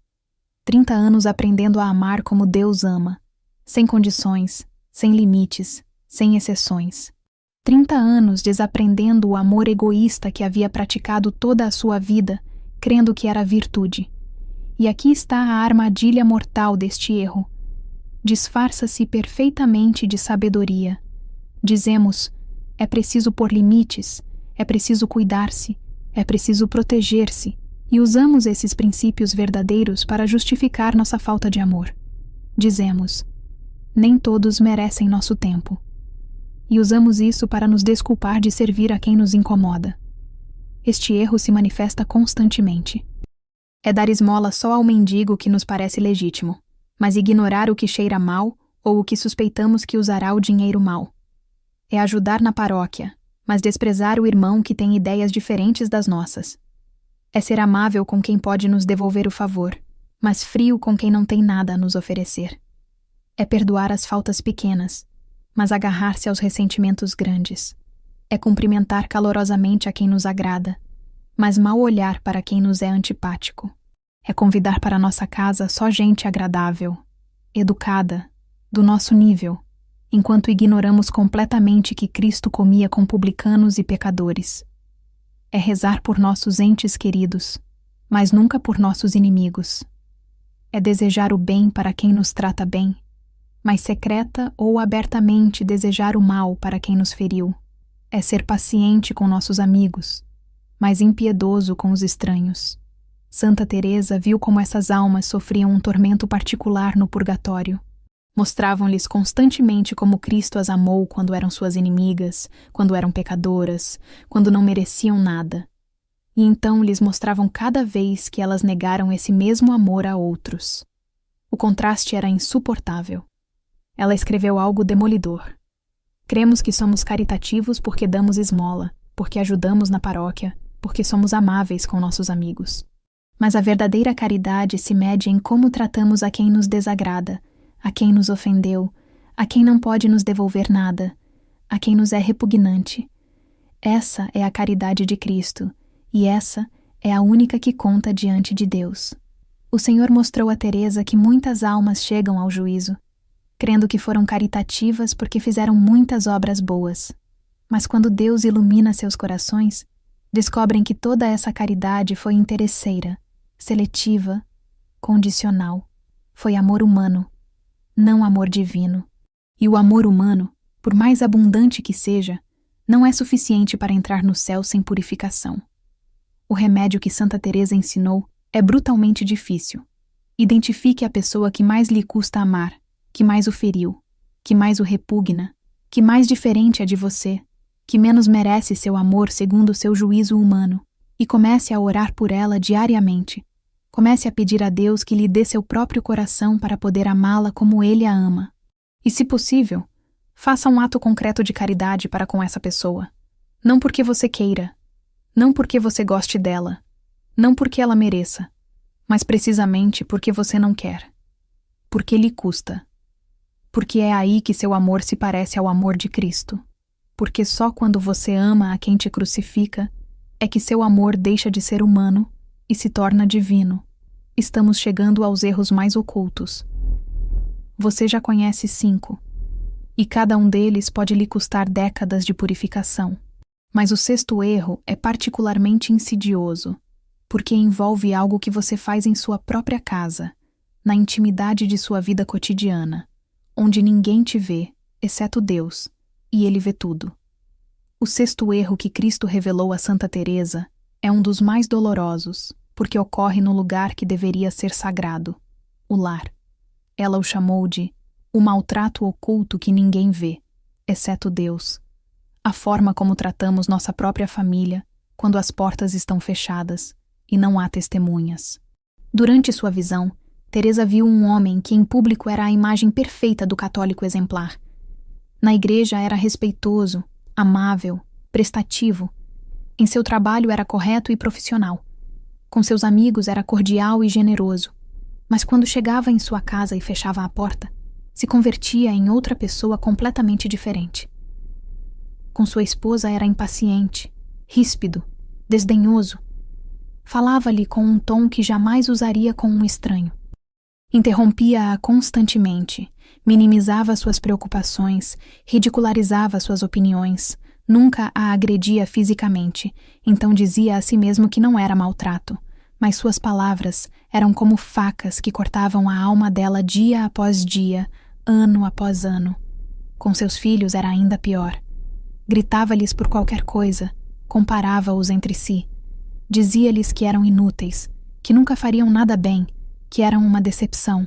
30 anos aprendendo a amar como Deus ama, sem condições, sem limites, sem exceções. 30 anos desaprendendo o amor egoísta que havia praticado toda a sua vida, crendo que era virtude. E aqui está a armadilha mortal deste erro. Disfarça-se perfeitamente de sabedoria. Dizemos: é preciso pôr limites, é preciso cuidar-se, é preciso proteger-se, e usamos esses princípios verdadeiros para justificar nossa falta de amor. Dizemos: nem todos merecem nosso tempo. E usamos isso para nos desculpar de servir a quem nos incomoda. Este erro se manifesta constantemente. É dar esmola só ao mendigo que nos parece legítimo, mas ignorar o que cheira mal ou o que suspeitamos que usará o dinheiro mal. É ajudar na paróquia, mas desprezar o irmão que tem ideias diferentes das nossas. É ser amável com quem pode nos devolver o favor, mas frio com quem não tem nada a nos oferecer. É perdoar as faltas pequenas, mas agarrar-se aos ressentimentos grandes. É cumprimentar calorosamente a quem nos agrada, mas mal olhar para quem nos é antipático. É convidar para nossa casa só gente agradável, educada, do nosso nível, enquanto ignoramos completamente que Cristo comia com publicanos e pecadores. É rezar por nossos entes queridos, mas nunca por nossos inimigos. É desejar o bem para quem nos trata bem, mas secreta ou abertamente desejar o mal para quem nos feriu. É ser paciente com nossos amigos, mas impiedoso com os estranhos. Santa Teresa viu como essas almas sofriam um tormento particular no purgatório. Mostravam-lhes constantemente como Cristo as amou quando eram suas inimigas, quando eram pecadoras, quando não mereciam nada. E então lhes mostravam cada vez que elas negaram esse mesmo amor a outros. O contraste era insuportável. Ela escreveu algo demolidor. Cremos que somos caritativos porque damos esmola, porque ajudamos na paróquia, porque somos amáveis com nossos amigos. Mas a verdadeira caridade se mede em como tratamos a quem nos desagrada, a quem nos ofendeu, a quem não pode nos devolver nada, a quem nos é repugnante. Essa é a caridade de Cristo, e essa é a única que conta diante de Deus. O Senhor mostrou a Teresa que muitas almas chegam ao juízo, crendo que foram caritativas porque fizeram muitas obras boas. Mas quando Deus ilumina seus corações, descobrem que toda essa caridade foi interesseira, seletiva, condicional. Foi amor humano, não amor divino. E o amor humano, por mais abundante que seja, não é suficiente para entrar no céu sem purificação. O remédio que Santa Teresa ensinou é brutalmente difícil. Identifique a pessoa que mais lhe custa amar, que mais o feriu, que mais o repugna, que mais diferente é de você. que menos merece seu amor segundo seu juízo humano, e comece a orar por ela diariamente. Comece a pedir a Deus que lhe dê seu próprio coração para poder amá-la como ele a ama. E, se possível, faça um ato concreto de caridade para com essa pessoa. Não porque você queira, não porque você goste dela, não porque ela mereça, mas precisamente porque você não quer. Porque lhe custa. Porque é aí que seu amor se parece ao amor de Cristo. Porque só quando você ama a quem te crucifica é que seu amor deixa de ser humano e se torna divino. Estamos chegando aos erros mais ocultos. Você já conhece 5, e cada um deles pode lhe custar décadas de purificação. Mas o 6º erro é particularmente insidioso, porque envolve algo que você faz em sua própria casa, na intimidade de sua vida cotidiana, onde ninguém te vê, exceto Deus, e Ele vê tudo. O 6º erro que Cristo revelou a Santa Teresa é um dos mais dolorosos, porque ocorre no lugar que deveria ser sagrado, o lar. Ela o chamou de o maltrato oculto que ninguém vê, exceto Deus. A forma como tratamos nossa própria família quando as portas estão fechadas e não há testemunhas. Durante sua visão, Teresa viu um homem que em público era a imagem perfeita do católico exemplar. Na igreja era respeitoso, amável, prestativo. Em seu trabalho era correto e profissional. Com seus amigos era cordial e generoso. Mas quando chegava em sua casa e fechava a porta, se convertia em outra pessoa completamente diferente. Com sua esposa era impaciente, ríspido, desdenhoso. Falava-lhe com um tom que jamais usaria com um estranho. Interrompia-a constantemente, minimizava suas preocupações, ridicularizava suas opiniões, nunca a agredia fisicamente, então dizia a si mesmo que não era maltrato, mas suas palavras eram como facas que cortavam a alma dela dia após dia, ano após ano. Com seus filhos era ainda pior. Gritava-lhes por qualquer coisa, comparava-os entre si. Dizia-lhes que eram inúteis, que nunca fariam nada bem, que eram uma decepção.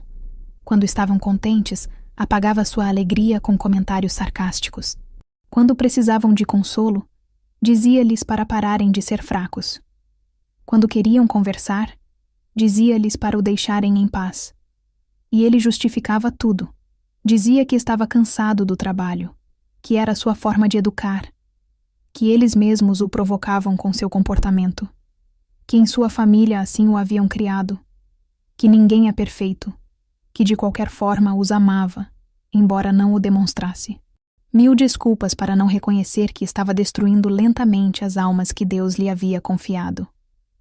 Quando estavam contentes, apagava sua alegria com comentários sarcásticos. Quando precisavam de consolo, dizia-lhes para pararem de ser fracos. Quando queriam conversar, dizia-lhes para o deixarem em paz. E ele justificava tudo. Dizia que estava cansado do trabalho, que era sua forma de educar, que eles mesmos o provocavam com seu comportamento, que em sua família assim o haviam criado, que ninguém é perfeito, que de qualquer forma os amava, embora não o demonstrasse. 1000 desculpas para não reconhecer que estava destruindo lentamente as almas que Deus lhe havia confiado.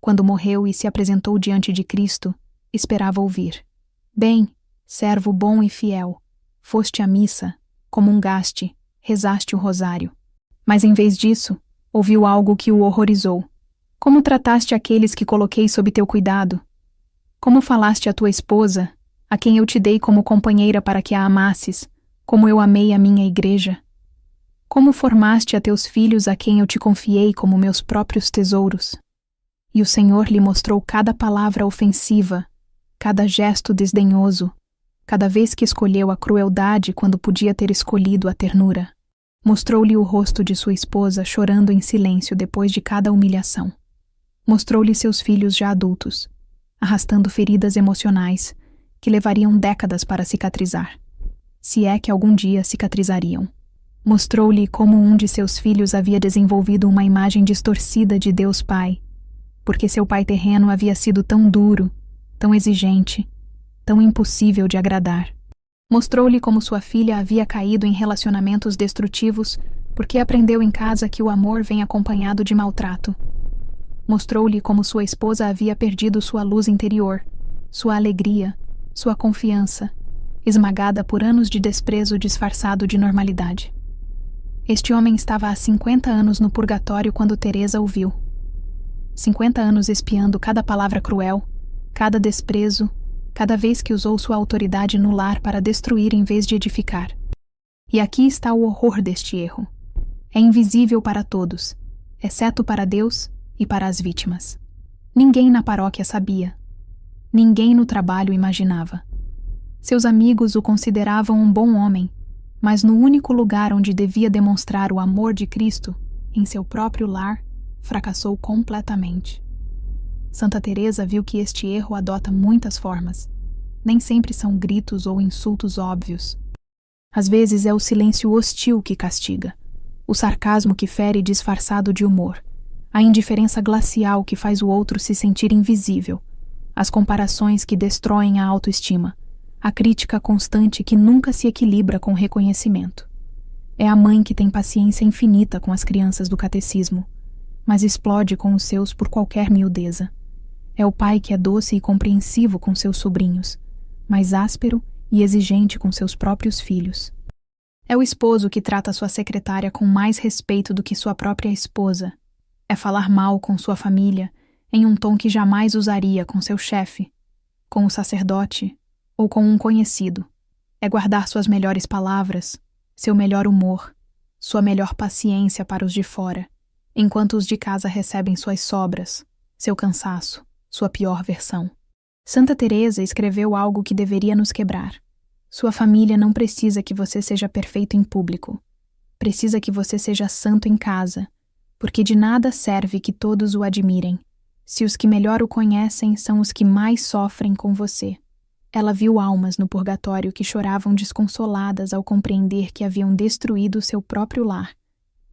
Quando morreu e se apresentou diante de Cristo, esperava ouvir: Bem, servo bom e fiel, foste à missa, comungaste, rezaste o rosário. Mas em vez disso, ouviu algo que o horrorizou. Como trataste aqueles que coloquei sob teu cuidado? Como falaste à tua esposa, a quem eu te dei como companheira para que a amasses, como eu amei a minha igreja? Como formaste a teus filhos a quem eu te confiei como meus próprios tesouros? E o Senhor lhe mostrou cada palavra ofensiva, cada gesto desdenhoso, cada vez que escolheu a crueldade quando podia ter escolhido a ternura. Mostrou-lhe o rosto de sua esposa chorando em silêncio depois de cada humilhação. Mostrou-lhe seus filhos já adultos, arrastando feridas emocionais que levariam décadas para cicatrizar, se é que algum dia cicatrizariam. Mostrou-lhe como um de seus filhos havia desenvolvido uma imagem distorcida de Deus Pai, porque seu pai terreno havia sido tão duro, tão exigente, tão impossível de agradar. Mostrou-lhe como sua filha havia caído em relacionamentos destrutivos porque aprendeu em casa que o amor vem acompanhado de maltrato. Mostrou-lhe como sua esposa havia perdido sua luz interior, sua alegria, sua confiança, esmagada por anos de desprezo disfarçado de normalidade. Este homem estava há 50 anos no purgatório quando Teresa o viu. 50 anos espiando cada palavra cruel, cada desprezo, cada vez que usou sua autoridade no lar para destruir em vez de edificar. E aqui está o horror deste erro. É invisível para todos, exceto para Deus e para as vítimas. Ninguém na paróquia sabia. Ninguém no trabalho imaginava. Seus amigos o consideravam um bom homem, mas no único lugar onde devia demonstrar o amor de Cristo, em seu próprio lar, fracassou completamente. Santa Teresa viu que este erro adota muitas formas. Nem sempre são gritos ou insultos óbvios. Às vezes é o silêncio hostil que castiga, o sarcasmo que fere disfarçado de humor, a indiferença glacial que faz o outro se sentir invisível, as comparações que destroem a autoestima, a crítica constante que nunca se equilibra com reconhecimento. É a mãe que tem paciência infinita com as crianças do catecismo, mas explode com os seus por qualquer miudeza. É o pai que é doce e compreensivo com seus sobrinhos, mas áspero e exigente com seus próprios filhos. É o esposo que trata sua secretária com mais respeito do que sua própria esposa. É falar mal com sua família, em um tom que jamais usaria com seu chefe, com o sacerdote ou com um conhecido. É guardar suas melhores palavras, seu melhor humor, sua melhor paciência para os de fora, enquanto os de casa recebem suas sobras, seu cansaço, sua pior versão. Santa Teresa escreveu algo que deveria nos quebrar. Sua família não precisa que você seja perfeito em público. Precisa que você seja santo em casa, porque de nada serve que todos o admirem, se os que melhor o conhecem são os que mais sofrem com você. Ela viu almas no purgatório que choravam desconsoladas ao compreender que haviam destruído seu próprio lar,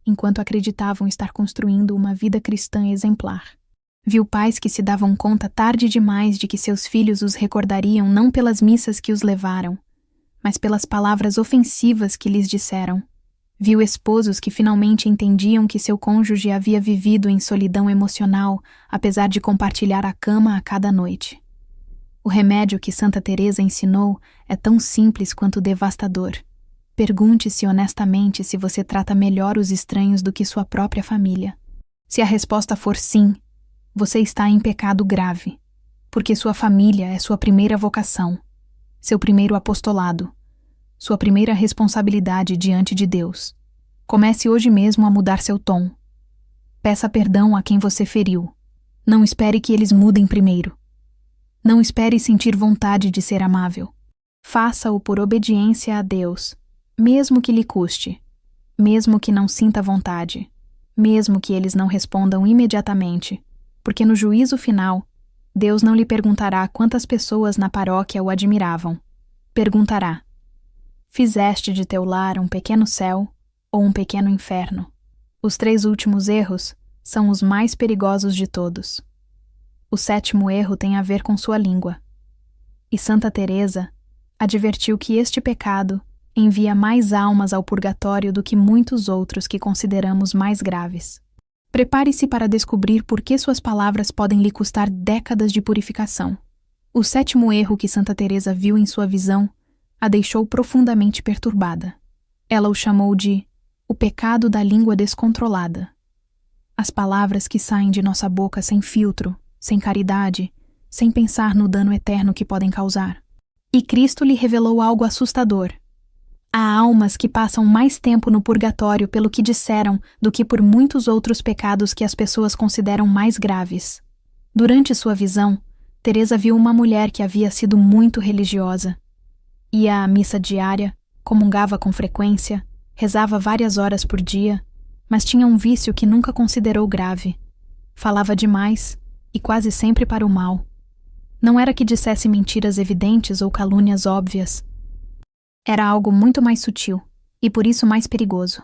enquanto acreditavam estar construindo uma vida cristã exemplar. Viu pais que se davam conta tarde demais de que seus filhos os recordariam não pelas missas que os levaram, mas pelas palavras ofensivas que lhes disseram. Viu esposos que finalmente entendiam que seu cônjuge havia vivido em solidão emocional, apesar de compartilhar a cama a cada noite. O remédio que Santa Teresa ensinou é tão simples quanto devastador. Pergunte-se honestamente se você trata melhor os estranhos do que sua própria família. Se a resposta for sim, você está em pecado grave, porque sua família é sua primeira vocação, seu primeiro apostolado, sua primeira responsabilidade diante de Deus. Comece hoje mesmo a mudar seu tom. Peça perdão a quem você feriu. Não espere que eles mudem primeiro. Não espere sentir vontade de ser amável. Faça-o por obediência a Deus, mesmo que lhe custe, mesmo que não sinta vontade, mesmo que eles não respondam imediatamente, porque no juízo final, Deus não lhe perguntará quantas pessoas na paróquia o admiravam. Perguntará: fizeste de teu lar um pequeno céu ou um pequeno inferno? Os 3 últimos erros são os mais perigosos de todos. O 7º erro tem a ver com sua língua. E Santa Teresa advertiu que este pecado envia mais almas ao purgatório do que muitos outros que consideramos mais graves. Prepare-se para descobrir por que suas palavras podem lhe custar décadas de purificação. O 7º erro que Santa Teresa viu em sua visão a deixou profundamente perturbada. Ela o chamou de o pecado da língua descontrolada. As palavras que saem de nossa boca sem filtro, sem caridade, sem pensar no dano eterno que podem causar. E Cristo lhe revelou algo assustador. Há almas que passam mais tempo no purgatório pelo que disseram do que por muitos outros pecados que as pessoas consideram mais graves. Durante sua visão, Teresa viu uma mulher que havia sido muito religiosa. Ia à missa diária, comungava com frequência, rezava várias horas por dia, mas tinha um vício que nunca considerou grave. Falava demais e quase sempre para o mal. Não era que dissesse mentiras evidentes ou calúnias óbvias. Era algo muito mais sutil e por isso mais perigoso.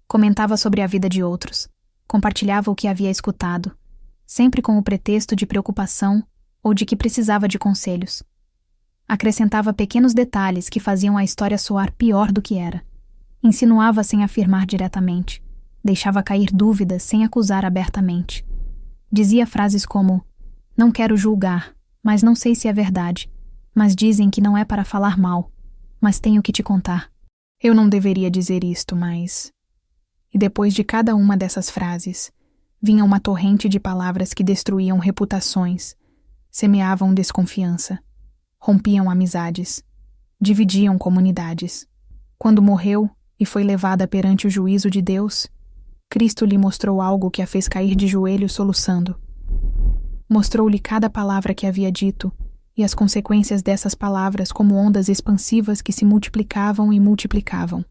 Comentava sobre a vida de outros, compartilhava o que havia escutado, sempre com o pretexto de preocupação ou de que precisava de conselhos. Acrescentava pequenos detalhes que faziam a história soar pior do que era. Insinuava sem afirmar diretamente. Deixava cair dúvidas sem acusar abertamente. Dizia frases como: não quero julgar, mas não sei se é verdade. Mas dizem que não é para falar mal. Mas tenho que te contar. Eu não deveria dizer isto, mas... E depois de cada uma dessas frases, vinha uma torrente de palavras que destruíam reputações, semeavam desconfiança, rompiam amizades, dividiam comunidades. Quando morreu e foi levada perante o juízo de Deus, Cristo lhe mostrou algo que a fez cair de joelhos soluçando. Mostrou-lhe cada palavra que havia dito e as consequências dessas palavras como ondas expansivas que se multiplicavam e multiplicavam.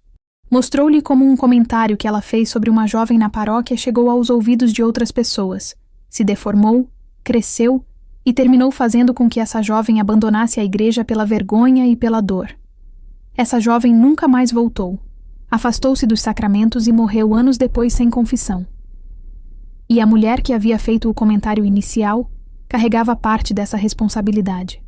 Mostrou-lhe como um comentário que ela fez sobre uma jovem na paróquia chegou aos ouvidos de outras pessoas, se deformou, cresceu e terminou fazendo com que essa jovem abandonasse a igreja pela vergonha e pela dor. Essa jovem nunca mais voltou, afastou-se dos sacramentos e morreu anos depois sem confissão. E a mulher que havia feito o comentário inicial carregava parte dessa responsabilidade.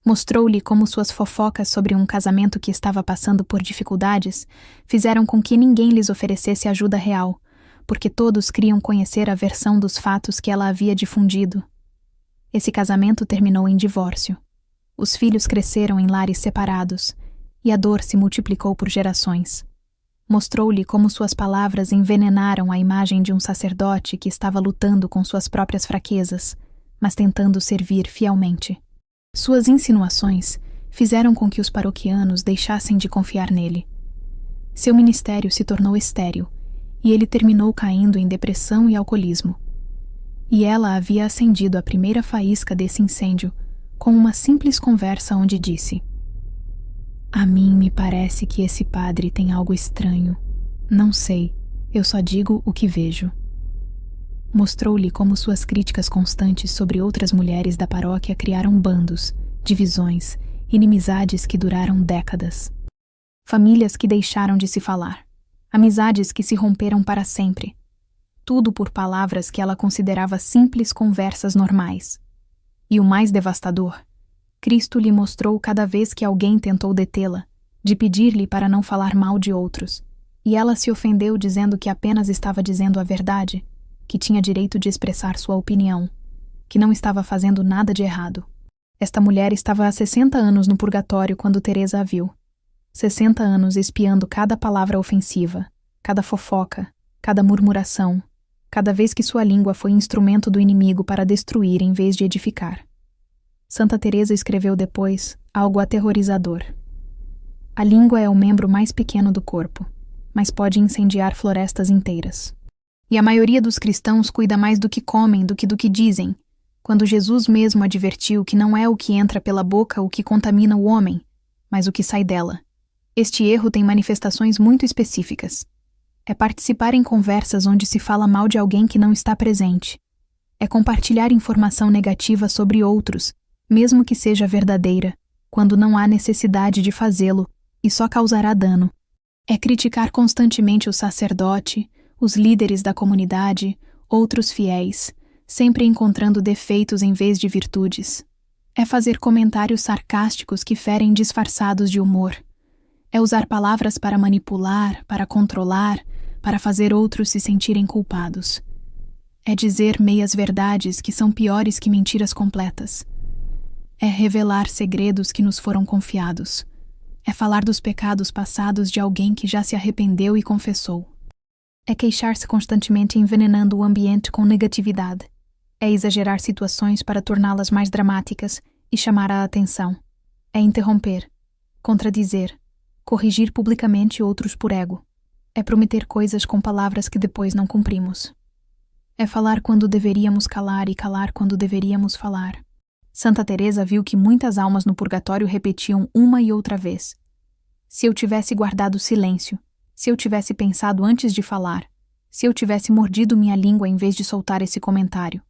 Mostrou-lhe como suas fofocas sobre um casamento que estava passando por dificuldades fizeram com que ninguém lhes oferecesse ajuda real, porque todos queriam conhecer a versão dos fatos que ela havia difundido. Esse casamento terminou em divórcio. Os filhos cresceram em lares separados, e a dor se multiplicou por gerações. Mostrou-lhe como suas palavras envenenaram a imagem de um sacerdote que estava lutando com suas próprias fraquezas, mas tentando servir fielmente. Suas insinuações fizeram com que os paroquianos deixassem de confiar nele. Seu ministério se tornou estéril, e ele terminou caindo em depressão e alcoolismo. E ela havia acendido a primeira faísca desse incêndio com uma simples conversa onde disse: "A mim me parece que esse padre tem algo estranho. Não sei, eu só digo o que vejo." Mostrou-lhe como suas críticas constantes sobre outras mulheres da paróquia criaram bandos, divisões, inimizades que duraram décadas. Famílias que deixaram de se falar, amizades que se romperam para sempre. Tudo por palavras que ela considerava simples conversas normais. E o mais devastador, Cristo lhe mostrou cada vez que alguém tentou detê-la, de pedir-lhe para não falar mal de outros, e ela se ofendeu dizendo que apenas estava dizendo a verdade, que tinha direito de expressar sua opinião, que não estava fazendo nada de errado. Esta mulher estava há 60 anos no purgatório quando Teresa a viu. 60 anos espiando cada palavra ofensiva, cada fofoca, cada murmuração, cada vez que sua língua foi instrumento do inimigo para destruir em vez de edificar. Santa Teresa escreveu depois algo aterrorizador. A língua é o membro mais pequeno do corpo, mas pode incendiar florestas inteiras. E a maioria dos cristãos cuida mais do que comem do que dizem, quando Jesus mesmo advertiu que não é o que entra pela boca o que contamina o homem, mas o que sai dela. Este erro tem manifestações muito específicas. É participar em conversas onde se fala mal de alguém que não está presente. É compartilhar informação negativa sobre outros, mesmo que seja verdadeira, quando não há necessidade de fazê-lo e só causará dano. É criticar constantemente o sacerdote, os líderes da comunidade, outros fiéis, sempre encontrando defeitos em vez de virtudes. É fazer comentários sarcásticos que ferem disfarçados de humor. É usar palavras para manipular, para controlar, para fazer outros se sentirem culpados. É dizer meias-verdades que são piores que mentiras completas. É revelar segredos que nos foram confiados. É falar dos pecados passados de alguém que já se arrependeu e confessou. É queixar-se constantemente envenenando o ambiente com negatividade. É exagerar situações para torná-las mais dramáticas e chamar a atenção. É interromper, contradizer, corrigir publicamente outros por ego. É prometer coisas com palavras que depois não cumprimos. É falar quando deveríamos calar e calar quando deveríamos falar. Santa Teresa viu que muitas almas no purgatório repetiam uma e outra vez: "Se eu tivesse guardado silêncio, se eu tivesse pensado antes de falar, se eu tivesse mordido minha língua em vez de soltar esse comentário."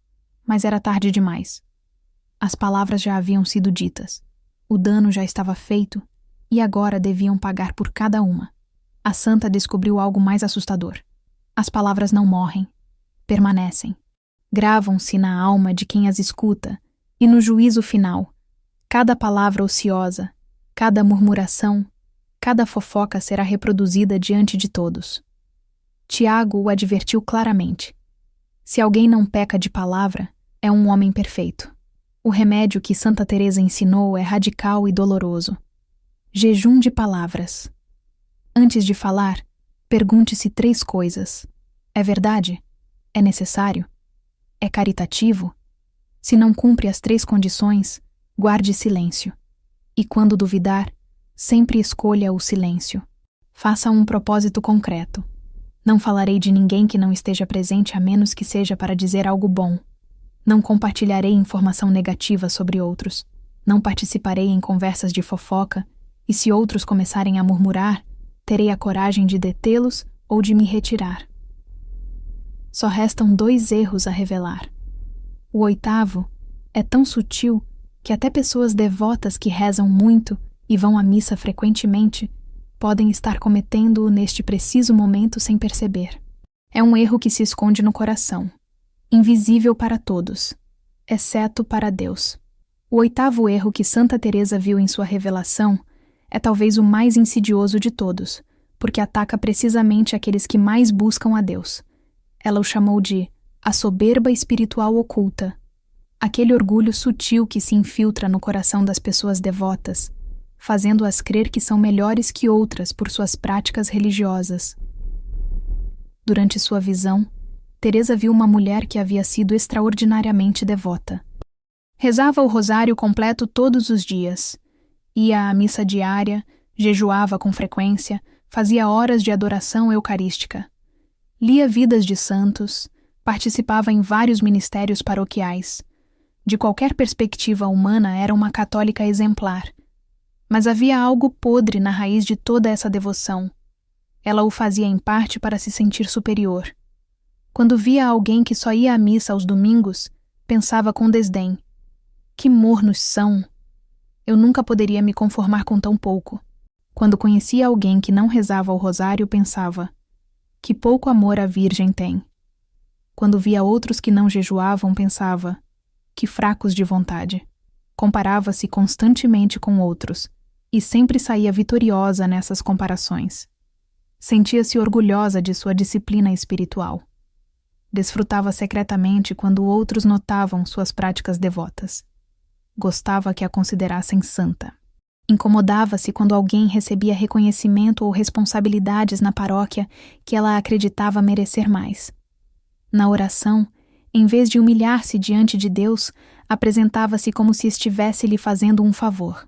Mas era tarde demais. As palavras já haviam sido ditas. O dano já estava feito e agora deviam pagar por cada uma. A santa descobriu algo mais assustador. As palavras não morrem, permanecem. Gravam-se na alma de quem as escuta e no juízo final, cada palavra ociosa, cada murmuração, cada fofoca será reproduzida diante de todos. Tiago o advertiu claramente. Se alguém não peca de palavra, é um homem perfeito. O remédio que Santa Teresa ensinou é radical e doloroso. Jejum de palavras. Antes de falar, pergunte-se 3 coisas. É verdade? É necessário? É caritativo? Se não cumpre as 3 condições, guarde silêncio. E quando duvidar, sempre escolha o silêncio. Faça um propósito concreto. Não falarei de ninguém que não esteja presente a menos que seja para dizer algo bom. Não compartilharei informação negativa sobre outros. Não participarei em conversas de fofoca, e se outros começarem a murmurar, terei a coragem de detê-los ou de me retirar. Só restam 2 erros a revelar. O 8º é tão sutil que até pessoas devotas que rezam muito e vão à missa frequentemente podem estar cometendo-o neste preciso momento sem perceber. É um erro que se esconde no coração, invisível para todos, exceto para Deus. O 8º erro que Santa Teresa viu em sua revelação é talvez o mais insidioso de todos, porque ataca precisamente aqueles que mais buscam a Deus. Ela o chamou de a soberba espiritual oculta, aquele orgulho sutil que se infiltra no coração das pessoas devotas, fazendo-as crer que são melhores que outras por suas práticas religiosas. Durante sua visão, Teresa viu uma mulher que havia sido extraordinariamente devota. Rezava o rosário completo todos os dias, ia à missa diária, jejuava com frequência, fazia horas de adoração eucarística. Lia vidas de santos, participava em vários ministérios paroquiais. De qualquer perspectiva humana, era uma católica exemplar. Mas havia algo podre na raiz de toda essa devoção. Ela o fazia em parte para se sentir superior. Quando via alguém que só ia à missa aos domingos, pensava com desdém: que mornos são! Eu nunca poderia me conformar com tão pouco. Quando conhecia alguém que não rezava o rosário, pensava: que pouco amor a Virgem tem. Quando via outros que não jejuavam, pensava: que fracos de vontade. Comparava-se constantemente com outros, e sempre saía vitoriosa nessas comparações. Sentia-se orgulhosa de sua disciplina espiritual. Desfrutava secretamente quando outros notavam suas práticas devotas. Gostava que a considerassem santa. Incomodava-se quando alguém recebia reconhecimento ou responsabilidades na paróquia que ela acreditava merecer mais. Na oração, em vez de humilhar-se diante de Deus, apresentava-se como se estivesse lhe fazendo um favor.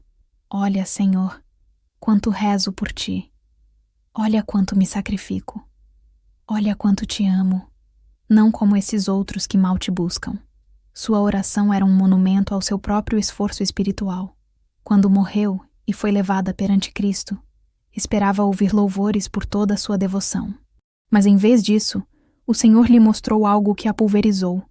Olha, Senhor, quanto rezo por ti. Olha quanto me sacrifico. Olha quanto te amo. Não como esses outros que mal te buscam. Sua oração era um monumento ao seu próprio esforço espiritual. Quando morreu e foi levada perante Cristo, esperava ouvir louvores por toda a sua devoção. Mas em vez disso, o Senhor lhe mostrou algo que a pulverizou.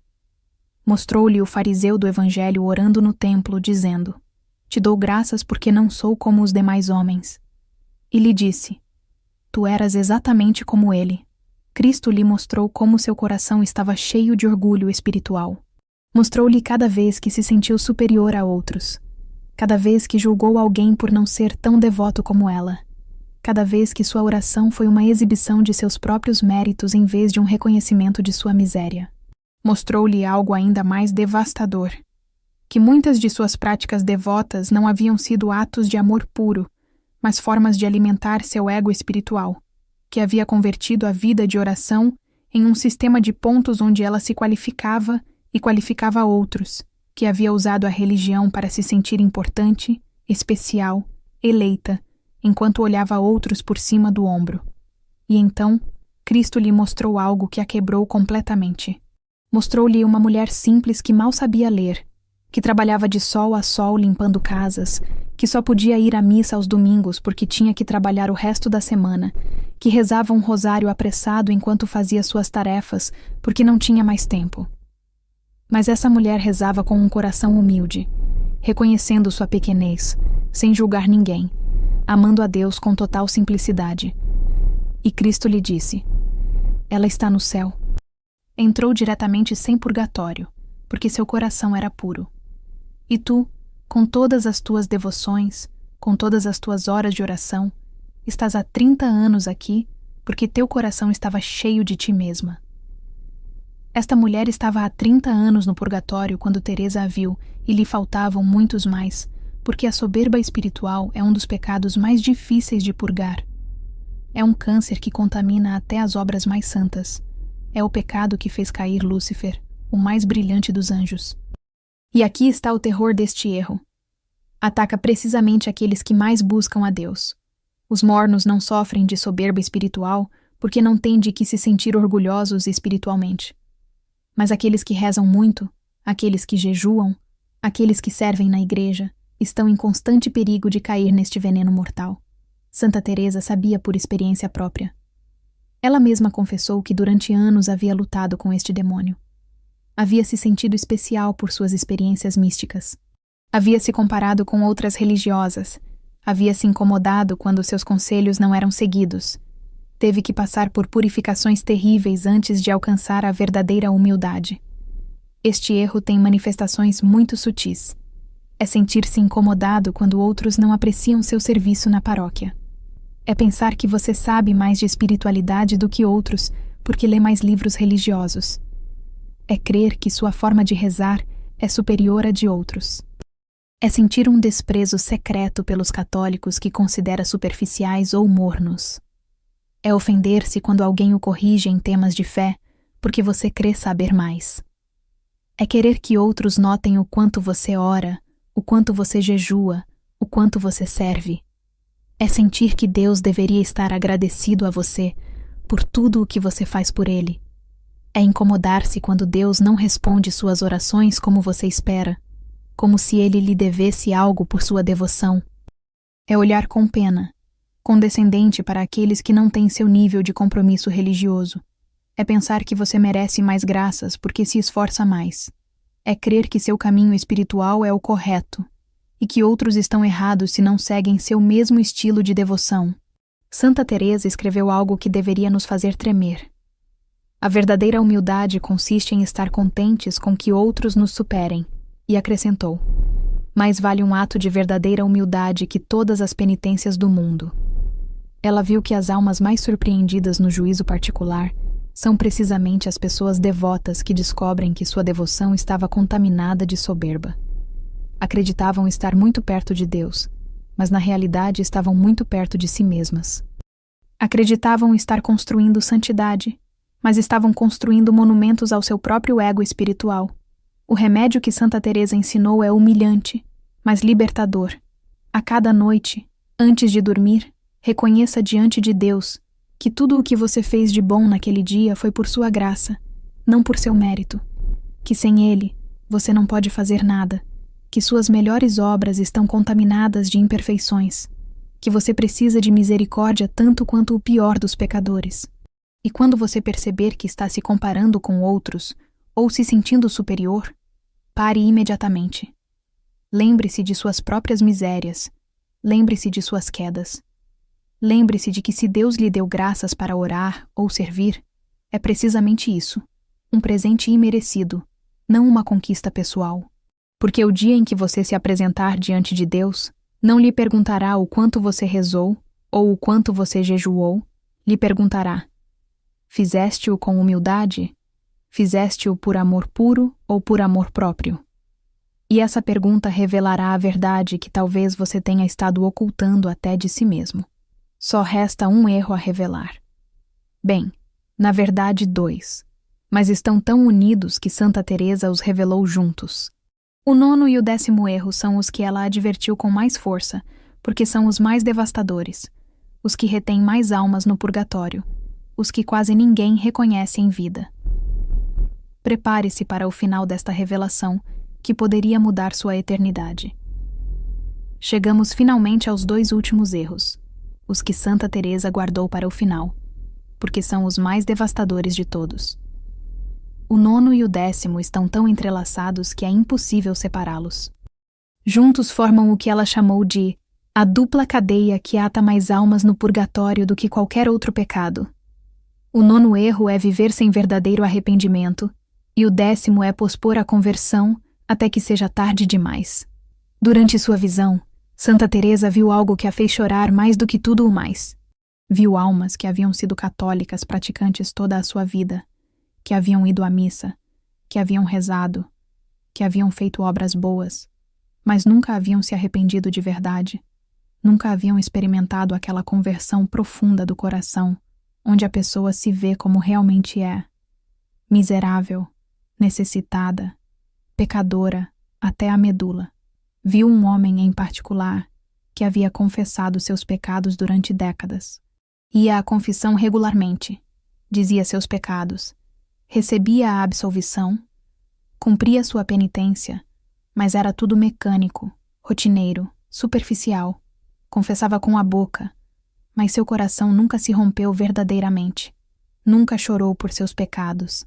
Mostrou-lhe o fariseu do Evangelho orando no templo, dizendo: te dou graças porque não sou como os demais homens. E lhe disse: tu eras exatamente como ele. Cristo lhe mostrou como seu coração estava cheio de orgulho espiritual. Mostrou-lhe cada vez que se sentiu superior a outros. Cada vez que julgou alguém por não ser tão devoto como ela. Cada vez que sua oração foi uma exibição de seus próprios méritos em vez de um reconhecimento de sua miséria. Mostrou-lhe algo ainda mais devastador. Que muitas de suas práticas devotas não haviam sido atos de amor puro, mas formas de alimentar seu ego espiritual, que havia convertido a vida de oração em um sistema de pontos onde ela se qualificava e qualificava outros, que havia usado a religião para se sentir importante, especial, eleita, enquanto olhava outros por cima do ombro. E então, Cristo lhe mostrou algo que a quebrou completamente. Mostrou-lhe uma mulher simples que mal sabia ler, que trabalhava de sol a sol limpando casas, que só podia ir à missa aos domingos porque tinha que trabalhar o resto da semana, que rezava um rosário apressado enquanto fazia suas tarefas porque não tinha mais tempo. Mas essa mulher rezava com um coração humilde, reconhecendo sua pequenez, sem julgar ninguém, amando a Deus com total simplicidade. E Cristo lhe disse: ela está no céu. Entrou diretamente sem purgatório, porque seu coração era puro. E tu, com todas as tuas devoções, com todas as tuas horas de oração, estás há 30 anos aqui porque teu coração estava cheio de ti mesma. Esta mulher estava há 30 anos no purgatório quando Teresa a viu, e lhe faltavam muitos mais, porque a soberba espiritual é um dos pecados mais difíceis de purgar. É um câncer que contamina até as obras mais santas. É o pecado que fez cair Lúcifer, o mais brilhante dos anjos. E aqui está o terror deste erro. Ataca precisamente aqueles que mais buscam a Deus. Os mornos não sofrem de soberba espiritual porque não têm de que se sentir orgulhosos espiritualmente. Mas aqueles que rezam muito, aqueles que jejuam, aqueles que servem na igreja, estão em constante perigo de cair neste veneno mortal. Santa Teresa sabia por experiência própria. Ela mesma confessou que durante anos havia lutado com este demônio. Havia se sentido especial por suas experiências místicas. Havia se comparado com outras religiosas. Havia se incomodado quando seus conselhos não eram seguidos. Teve que passar por purificações terríveis antes de alcançar a verdadeira humildade. Este erro tem manifestações muito sutis. É sentir-se incomodado quando outros não apreciam seu serviço na paróquia. É pensar que você sabe mais de espiritualidade do que outros porque lê mais livros religiosos. É crer que sua forma de rezar é superior à de outros. É sentir um desprezo secreto pelos católicos que considera superficiais ou mornos. É ofender-se quando alguém o corrige em temas de fé porque você crê saber mais. É querer que outros notem o quanto você ora, o quanto você jejua, o quanto você serve. É sentir que Deus deveria estar agradecido a você por tudo o que você faz por Ele. É incomodar-se quando Deus não responde suas orações como você espera, como se Ele lhe devesse algo por sua devoção. É olhar com pena, condescendente para aqueles que não têm seu nível de compromisso religioso. É pensar que você merece mais graças porque se esforça mais. É crer que seu caminho espiritual é o correto e que outros estão errados se não seguem seu mesmo estilo de devoção. Santa Teresa escreveu algo que deveria nos fazer tremer. A verdadeira humildade consiste em estar contentes com que outros nos superem, e acrescentou: mais vale um ato de verdadeira humildade que todas as penitências do mundo. Ela viu que as almas mais surpreendidas no juízo particular são precisamente as pessoas devotas que descobrem que sua devoção estava contaminada de soberba. Acreditavam estar muito perto de Deus, mas na realidade estavam muito perto de si mesmas. Acreditavam estar construindo santidade, mas estavam construindo monumentos ao seu próprio ego espiritual. O remédio que Santa Teresa ensinou é humilhante, mas libertador. A cada noite, antes de dormir, reconheça diante de Deus que tudo o que você fez de bom naquele dia foi por sua graça, não por seu mérito. Que sem Ele, você não pode fazer nada. Que suas melhores obras estão contaminadas de imperfeições. Que você precisa de misericórdia tanto quanto o pior dos pecadores. E quando você perceber que está se comparando com outros, ou se sentindo superior, pare imediatamente. Lembre-se de suas próprias misérias. Lembre-se de suas quedas. Lembre-se de que se Deus lhe deu graças para orar ou servir, é precisamente isso, um presente imerecido, não uma conquista pessoal. Porque o dia em que você se apresentar diante de Deus, não lhe perguntará o quanto você rezou ou o quanto você jejuou, lhe perguntará: fizeste-o com humildade? Fizeste-o por amor puro ou por amor próprio? E essa pergunta revelará a verdade que talvez você tenha estado ocultando até de si mesmo. Só resta um erro a revelar. Bem, na verdade 2, mas estão tão unidos que Santa Teresa os revelou juntos. O 9º e o 10º erro são os que ela advertiu com mais força, porque são os mais devastadores, os que retêm mais almas no purgatório, os que quase ninguém reconhece em vida. Prepare-se para o final desta revelação, que poderia mudar sua eternidade. Chegamos finalmente aos 2 últimos erros, os que Santa Teresa guardou para o final, porque são os mais devastadores de todos. O 9º e o 10º estão tão entrelaçados que é impossível separá-los. Juntos formam o que ela chamou de a dupla cadeia que ata mais almas no purgatório do que qualquer outro pecado. O 9º erro é viver sem verdadeiro arrependimento, e o 10º é pospor a conversão até que seja tarde demais. Durante sua visão, Santa Teresa viu algo que a fez chorar mais do que tudo o mais. Viu almas que haviam sido católicas praticantes toda a sua vida, que haviam ido à missa, que haviam rezado, que haviam feito obras boas, mas nunca haviam se arrependido de verdade, nunca haviam experimentado aquela conversão profunda do coração, onde a pessoa se vê como realmente é, miserável, necessitada, pecadora até a medula. Viu um homem em particular que havia confessado seus pecados durante décadas. Ia à confissão regularmente, dizia seus pecados, recebia a absolvição, cumpria sua penitência, mas era tudo mecânico, rotineiro, superficial. Confessava com a boca, mas seu coração nunca se rompeu verdadeiramente. Nunca chorou por seus pecados.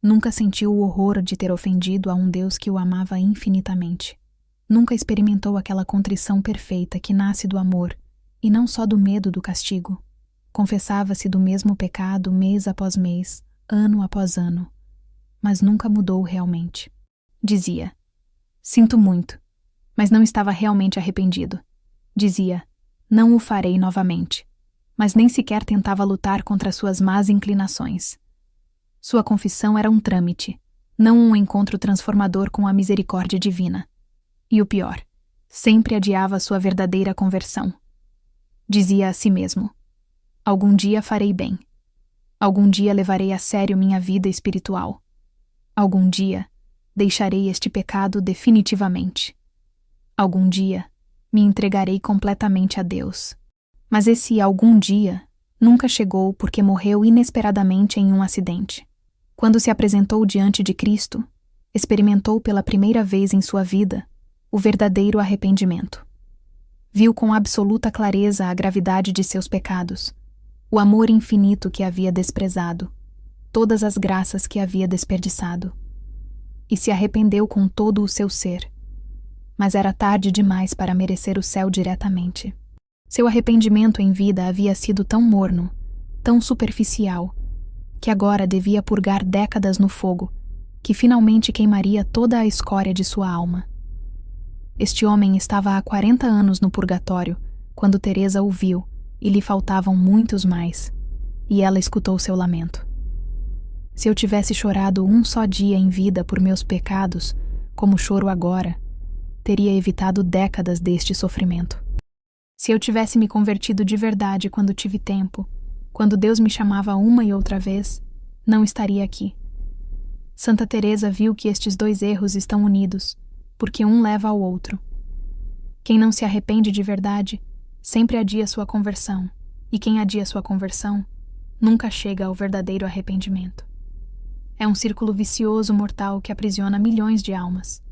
Nunca sentiu o horror de ter ofendido a um Deus que o amava infinitamente. Nunca experimentou aquela contrição perfeita que nasce do amor e não só do medo do castigo. Confessava-se do mesmo pecado mês após mês, ano após ano, mas nunca mudou realmente. Dizia: sinto muito, mas não estava realmente arrependido. Dizia: não o farei novamente, mas nem sequer tentava lutar contra suas más inclinações. Sua confissão era um trâmite, não um encontro transformador com a misericórdia divina. E o pior, sempre adiava sua verdadeira conversão. Dizia a si mesmo: algum dia farei bem. Algum dia levarei a sério minha vida espiritual. Algum dia deixarei este pecado definitivamente. Algum dia me entregarei completamente a Deus. Mas esse algum dia nunca chegou porque morreu inesperadamente em um acidente. Quando se apresentou diante de Cristo, experimentou pela primeira vez em sua vida o verdadeiro arrependimento. Viu com absoluta clareza a gravidade de seus pecados, o amor infinito que havia desprezado, todas as graças que havia desperdiçado, e se arrependeu com todo o seu ser. Mas era tarde demais para merecer o céu diretamente. Seu arrependimento em vida havia sido tão morno, tão superficial, que agora devia purgar décadas no fogo, que finalmente queimaria toda a escória de sua alma. Este homem estava há 40 anos no purgatório, quando Teresa o viu, e lhe faltavam muitos mais, e ela escutou seu lamento. Se eu tivesse chorado um só dia em vida por meus pecados, como choro agora, teria evitado décadas deste sofrimento. Se eu tivesse me convertido de verdade quando tive tempo, quando Deus me chamava uma e outra vez, não estaria aqui. Santa Teresa viu que estes dois erros estão unidos, porque um leva ao outro. Quem não se arrepende de verdade, sempre adia sua conversão, e quem adia sua conversão, nunca chega ao verdadeiro arrependimento. É um círculo vicioso mortal que aprisiona milhões de almas.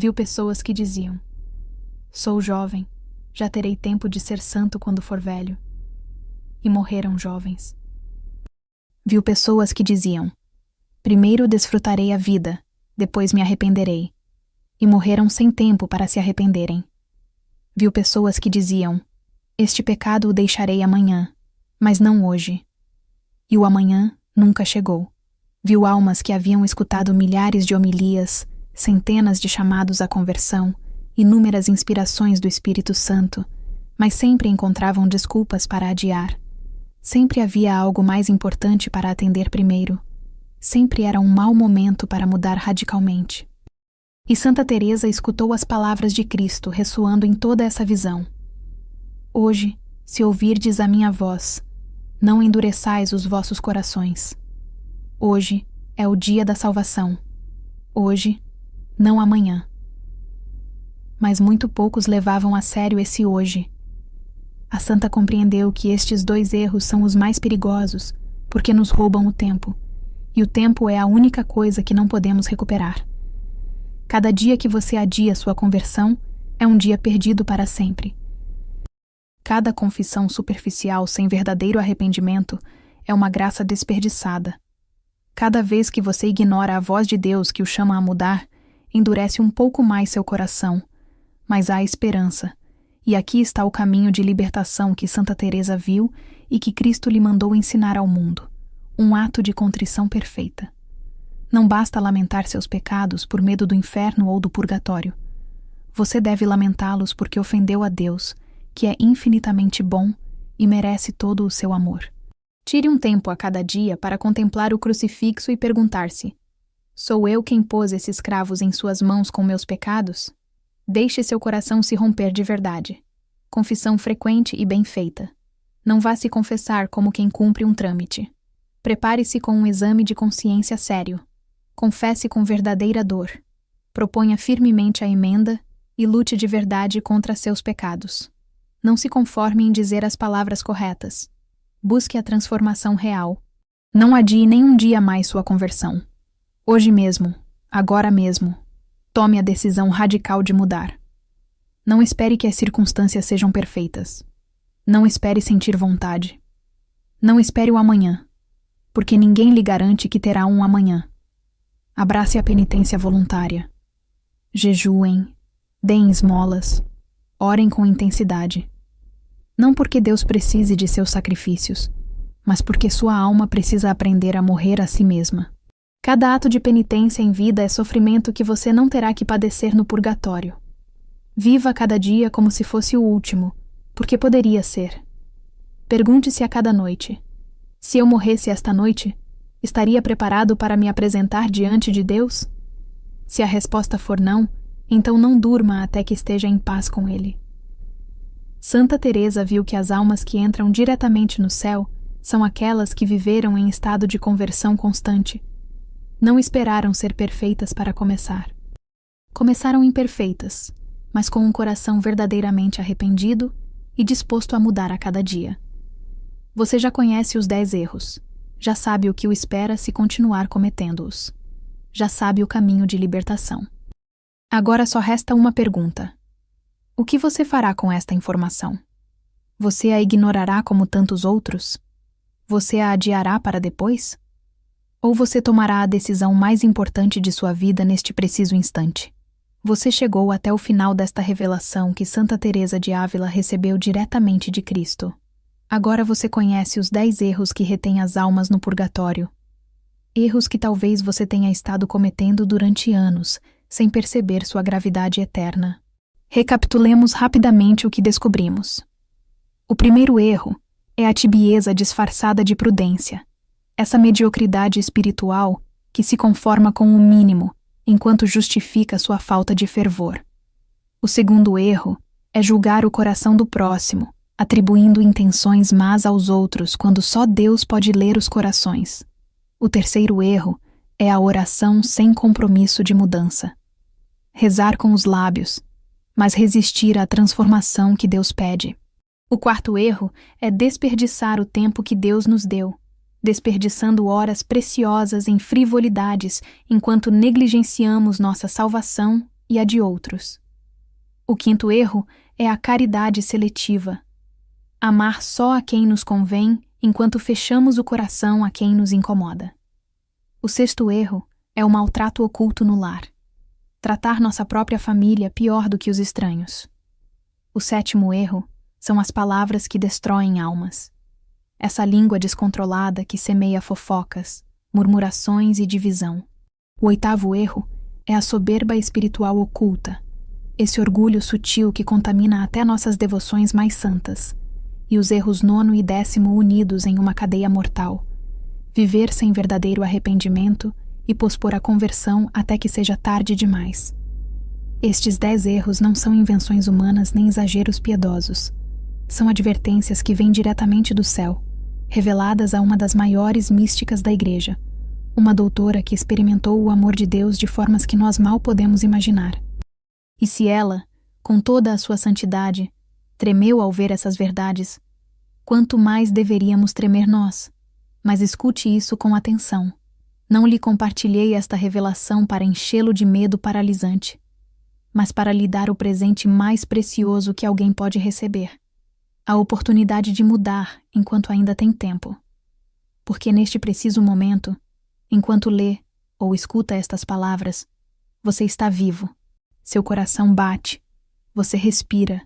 Viu pessoas que diziam: sou jovem, já terei tempo de ser santo quando for velho. E morreram jovens. Viu pessoas que diziam: primeiro desfrutarei a vida, depois me arrependerei. E morreram sem tempo para se arrependerem. Viu pessoas que diziam: este pecado o deixarei amanhã, mas não hoje. E o amanhã nunca chegou. Viu almas que haviam escutado milhares de homilias, centenas de chamados à conversão, inúmeras inspirações do Espírito Santo, mas sempre encontravam desculpas para adiar. Sempre havia algo mais importante para atender primeiro. Sempre era um mau momento para mudar radicalmente. E Santa Teresa escutou as palavras de Cristo ressoando em toda essa visão. Hoje, se ouvirdes a minha voz, não endureçais os vossos corações. Hoje é o dia da salvação. Hoje, não amanhã. Mas muito poucos levavam a sério esse hoje. A santa compreendeu que estes dois erros são os mais perigosos, porque nos roubam o tempo, e o tempo é a única coisa que não podemos recuperar. Cada dia que você adia sua conversão é um dia perdido para sempre. Cada confissão superficial sem verdadeiro arrependimento é uma graça desperdiçada. Cada vez que você ignora a voz de Deus que o chama a mudar, endurece um pouco mais seu coração, mas há esperança, e aqui está o caminho de libertação que Santa Teresa viu e que Cristo lhe mandou ensinar ao mundo, um ato de contrição perfeita. Não basta lamentar seus pecados por medo do inferno ou do purgatório. Você deve lamentá-los porque ofendeu a Deus, que é infinitamente bom e merece todo o seu amor. Tire um tempo a cada dia para contemplar o crucifixo e perguntar-se: sou eu quem pôs esses cravos em suas mãos com meus pecados? Deixe seu coração se romper de verdade. Confissão frequente e bem feita. Não vá se confessar como quem cumpre um trâmite. Prepare-se com um exame de consciência sério. Confesse com verdadeira dor. Proponha firmemente a emenda e lute de verdade contra seus pecados. Não se conforme em dizer as palavras corretas. Busque a transformação real. Não adie nem um dia mais sua conversão. Hoje mesmo, agora mesmo, tome a decisão radical de mudar. Não espere que as circunstâncias sejam perfeitas. Não espere sentir vontade. Não espere o amanhã, porque ninguém lhe garante que terá um amanhã. Abrace a penitência voluntária. Jejuem, deem esmolas, orem com intensidade. Não porque Deus precise de seus sacrifícios, mas porque sua alma precisa aprender a morrer a si mesma. Cada ato de penitência em vida é sofrimento que você não terá que padecer no purgatório. Viva cada dia como se fosse o último, porque poderia ser. Pergunte-se a cada noite: se eu morresse esta noite, estaria preparado para me apresentar diante de Deus? Se a resposta for não, então não durma até que esteja em paz com Ele. Santa Teresa viu que as almas que entram diretamente no céu são aquelas que viveram em estado de conversão constante. Não esperaram ser perfeitas para começar. Começaram imperfeitas, mas com um coração verdadeiramente arrependido e disposto a mudar a cada dia. Você já conhece os 10 erros. Já sabe o que o espera se continuar cometendo-os. Já sabe o caminho de libertação. Agora só resta uma pergunta. O que você fará com esta informação? Você a ignorará como tantos outros? Você a adiará para depois? Ou você tomará a decisão mais importante de sua vida neste preciso instante? Você chegou até o final desta revelação que Santa Teresa de Ávila recebeu diretamente de Cristo. Agora você conhece os 10 erros que retêm as almas no purgatório. Erros que talvez você tenha estado cometendo durante anos, sem perceber sua gravidade eterna. Recapitulemos rapidamente o que descobrimos. O primeiro erro é a tibieza disfarçada de prudência. Essa mediocridade espiritual que se conforma com o mínimo, enquanto justifica sua falta de fervor. O segundo erro é julgar o coração do próximo, atribuindo intenções más aos outros quando só Deus pode ler os corações. O terceiro erro é a oração sem compromisso de mudança. Rezar com os lábios, mas resistir à transformação que Deus pede. O quarto erro é desperdiçar o tempo que Deus nos deu, desperdiçando horas preciosas em frivolidades enquanto negligenciamos nossa salvação e a de outros. O quinto erro é a caridade seletiva. Amar só a quem nos convém enquanto fechamos o coração a quem nos incomoda. O sexto erro é o maltrato oculto no lar. Tratar nossa própria família pior do que os estranhos. O sétimo erro são as palavras que destroem almas. Essa língua descontrolada que semeia fofocas, murmurações e divisão. O oitavo erro é a soberba espiritual oculta, esse orgulho sutil que contamina até nossas devoções mais santas, e os erros 9º e 10º unidos em uma cadeia mortal. Viver sem verdadeiro arrependimento e pospor a conversão até que seja tarde demais. Estes 10 erros não são invenções humanas nem exageros piedosos. São advertências que vêm diretamente do céu, reveladas a uma das maiores místicas da Igreja, uma doutora que experimentou o amor de Deus de formas que nós mal podemos imaginar. E se ela, com toda a sua santidade, tremeu ao ver essas verdades, quanto mais deveríamos tremer nós. Mas escute isso com atenção. Não lhe compartilhei esta revelação para enchê-lo de medo paralisante, mas para lhe dar o presente mais precioso que alguém pode receber. A oportunidade de mudar enquanto ainda tem tempo. Porque neste preciso momento, enquanto lê ou escuta estas palavras, você está vivo, seu coração bate, você respira,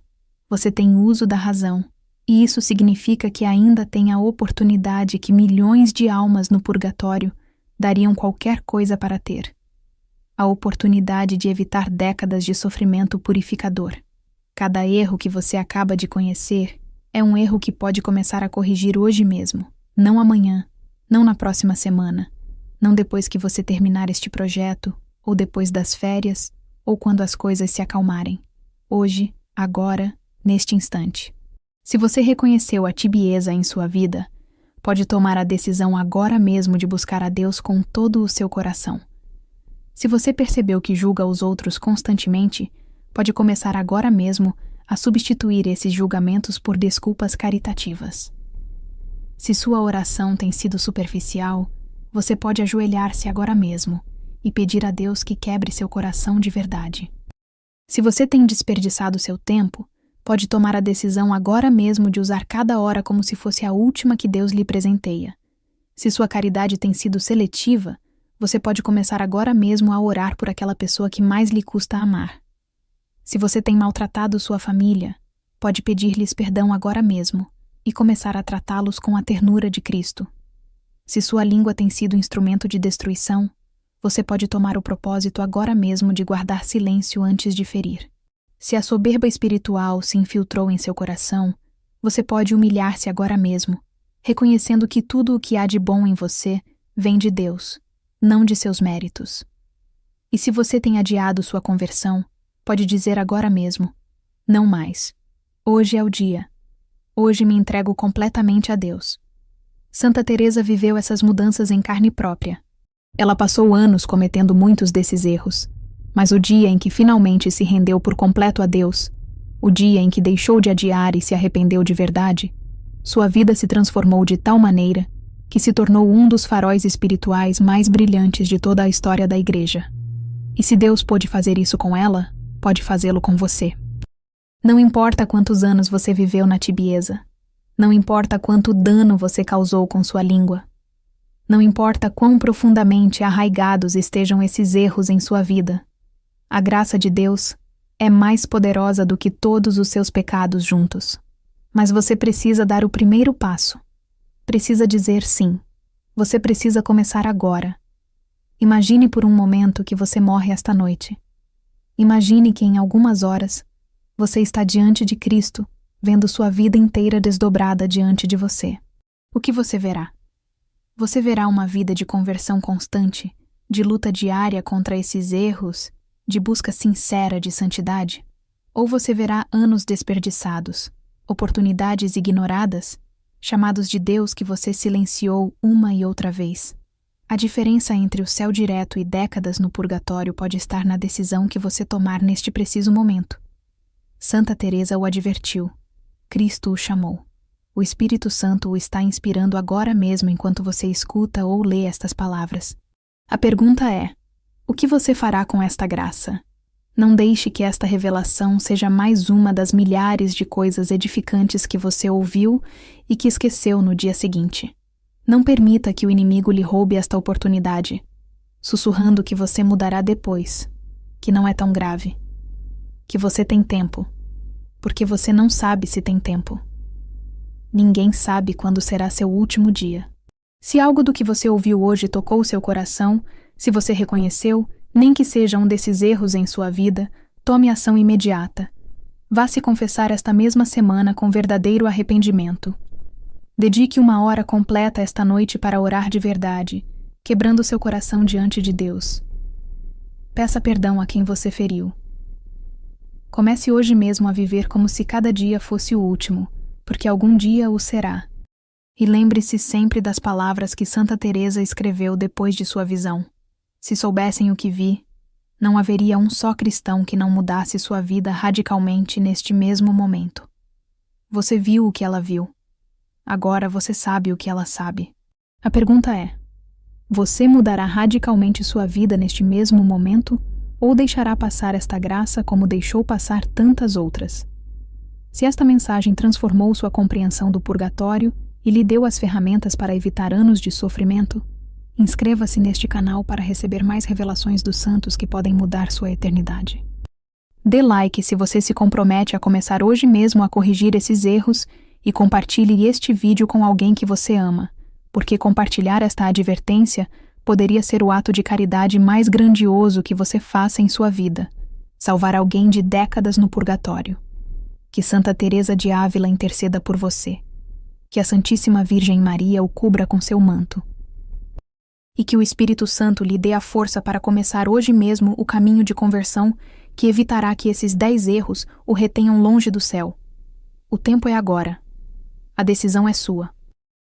você tem uso da razão, e isso significa que ainda tem a oportunidade que milhões de almas no purgatório dariam qualquer coisa para ter. A oportunidade de evitar décadas de sofrimento purificador. Cada erro que você acaba de conhecer é um erro que pode começar a corrigir hoje mesmo, não amanhã, não na próxima semana, não depois que você terminar este projeto, ou depois das férias, ou quando as coisas se acalmarem. Hoje, agora, neste instante. Se você reconheceu a tibieza em sua vida, pode tomar a decisão agora mesmo de buscar a Deus com todo o seu coração. Se você percebeu que julga os outros constantemente, pode começar agora mesmo a substituir esses julgamentos por desculpas caritativas. Se sua oração tem sido superficial, você pode ajoelhar-se agora mesmo e pedir a Deus que quebre seu coração de verdade. Se você tem desperdiçado seu tempo, pode tomar a decisão agora mesmo de usar cada hora como se fosse a última que Deus lhe presenteia. Se sua caridade tem sido seletiva, você pode começar agora mesmo a orar por aquela pessoa que mais lhe custa amar. Se você tem maltratado sua família, pode pedir-lhes perdão agora mesmo e começar a tratá-los com a ternura de Cristo. Se sua língua tem sido instrumento de destruição, você pode tomar o propósito agora mesmo de guardar silêncio antes de ferir. Se a soberba espiritual se infiltrou em seu coração, você pode humilhar-se agora mesmo, reconhecendo que tudo o que há de bom em você vem de Deus, não de seus méritos. E se você tem adiado sua conversão, pode dizer agora mesmo: não mais. Hoje é o dia. Hoje me entrego completamente a Deus. Santa Teresa viveu essas mudanças em carne própria. Ela passou anos cometendo muitos desses erros, mas o dia em que finalmente se rendeu por completo a Deus, o dia em que deixou de adiar e se arrependeu de verdade, sua vida se transformou de tal maneira que se tornou um dos faróis espirituais mais brilhantes de toda a história da Igreja. E se Deus pôde fazer isso com ela, pode fazê-lo com você. Não importa quantos anos você viveu na tibieza, não importa quanto dano você causou com sua língua, não importa quão profundamente arraigados estejam esses erros em sua vida, a graça de Deus é mais poderosa do que todos os seus pecados juntos. Mas você precisa dar o primeiro passo. Precisa dizer sim. Você precisa começar agora. Imagine por um momento que você morre esta noite. Imagine que em algumas horas você está diante de Cristo, vendo sua vida inteira desdobrada diante de você. O que você verá? Você verá uma vida de conversão constante, de luta diária contra esses erros, de busca sincera de santidade? Ou você verá anos desperdiçados, oportunidades ignoradas, chamados de Deus que você silenciou uma e outra vez? A diferença entre o céu direto e décadas no purgatório pode estar na decisão que você tomar neste preciso momento. Santa Teresa o advertiu. Cristo o chamou. O Espírito Santo o está inspirando agora mesmo enquanto você escuta ou lê estas palavras. A pergunta é: o que você fará com esta graça? Não deixe que esta revelação seja mais uma das milhares de coisas edificantes que você ouviu e que esqueceu no dia seguinte. Não permita que o inimigo lhe roube esta oportunidade, sussurrando que você mudará depois, que não é tão grave, que você tem tempo, porque você não sabe se tem tempo. Ninguém sabe quando será seu último dia. Se algo do que você ouviu hoje tocou seu coração, se você reconheceu, nem que seja um desses erros em sua vida, tome ação imediata. Vá se confessar esta mesma semana com verdadeiro arrependimento. Dedique uma hora completa esta noite para orar de verdade, quebrando seu coração diante de Deus. Peça perdão a quem você feriu. Comece hoje mesmo a viver como se cada dia fosse o último, porque algum dia o será. E lembre-se sempre das palavras que Santa Teresa escreveu depois de sua visão. Se soubessem o que vi, não haveria um só cristão que não mudasse sua vida radicalmente neste mesmo momento. Você viu o que ela viu. Agora você sabe o que ela sabe. A pergunta é: você mudará radicalmente sua vida neste mesmo momento ou deixará passar esta graça como deixou passar tantas outras? Se esta mensagem transformou sua compreensão do purgatório e lhe deu as ferramentas para evitar anos de sofrimento, inscreva-se neste canal para receber mais revelações dos santos que podem mudar sua eternidade. Dê like se você se compromete a começar hoje mesmo a corrigir esses erros e compartilhe este vídeo com alguém que você ama, porque compartilhar esta advertência poderia ser o ato de caridade mais grandioso que você faça em sua vida, salvar alguém de décadas no purgatório. Que Santa Teresa de Ávila interceda por você. Que a Santíssima Virgem Maria o cubra com seu manto. E que o Espírito Santo lhe dê a força para começar hoje mesmo o caminho de conversão que evitará que esses 10 erros o retenham longe do céu. O tempo é agora. A decisão é sua.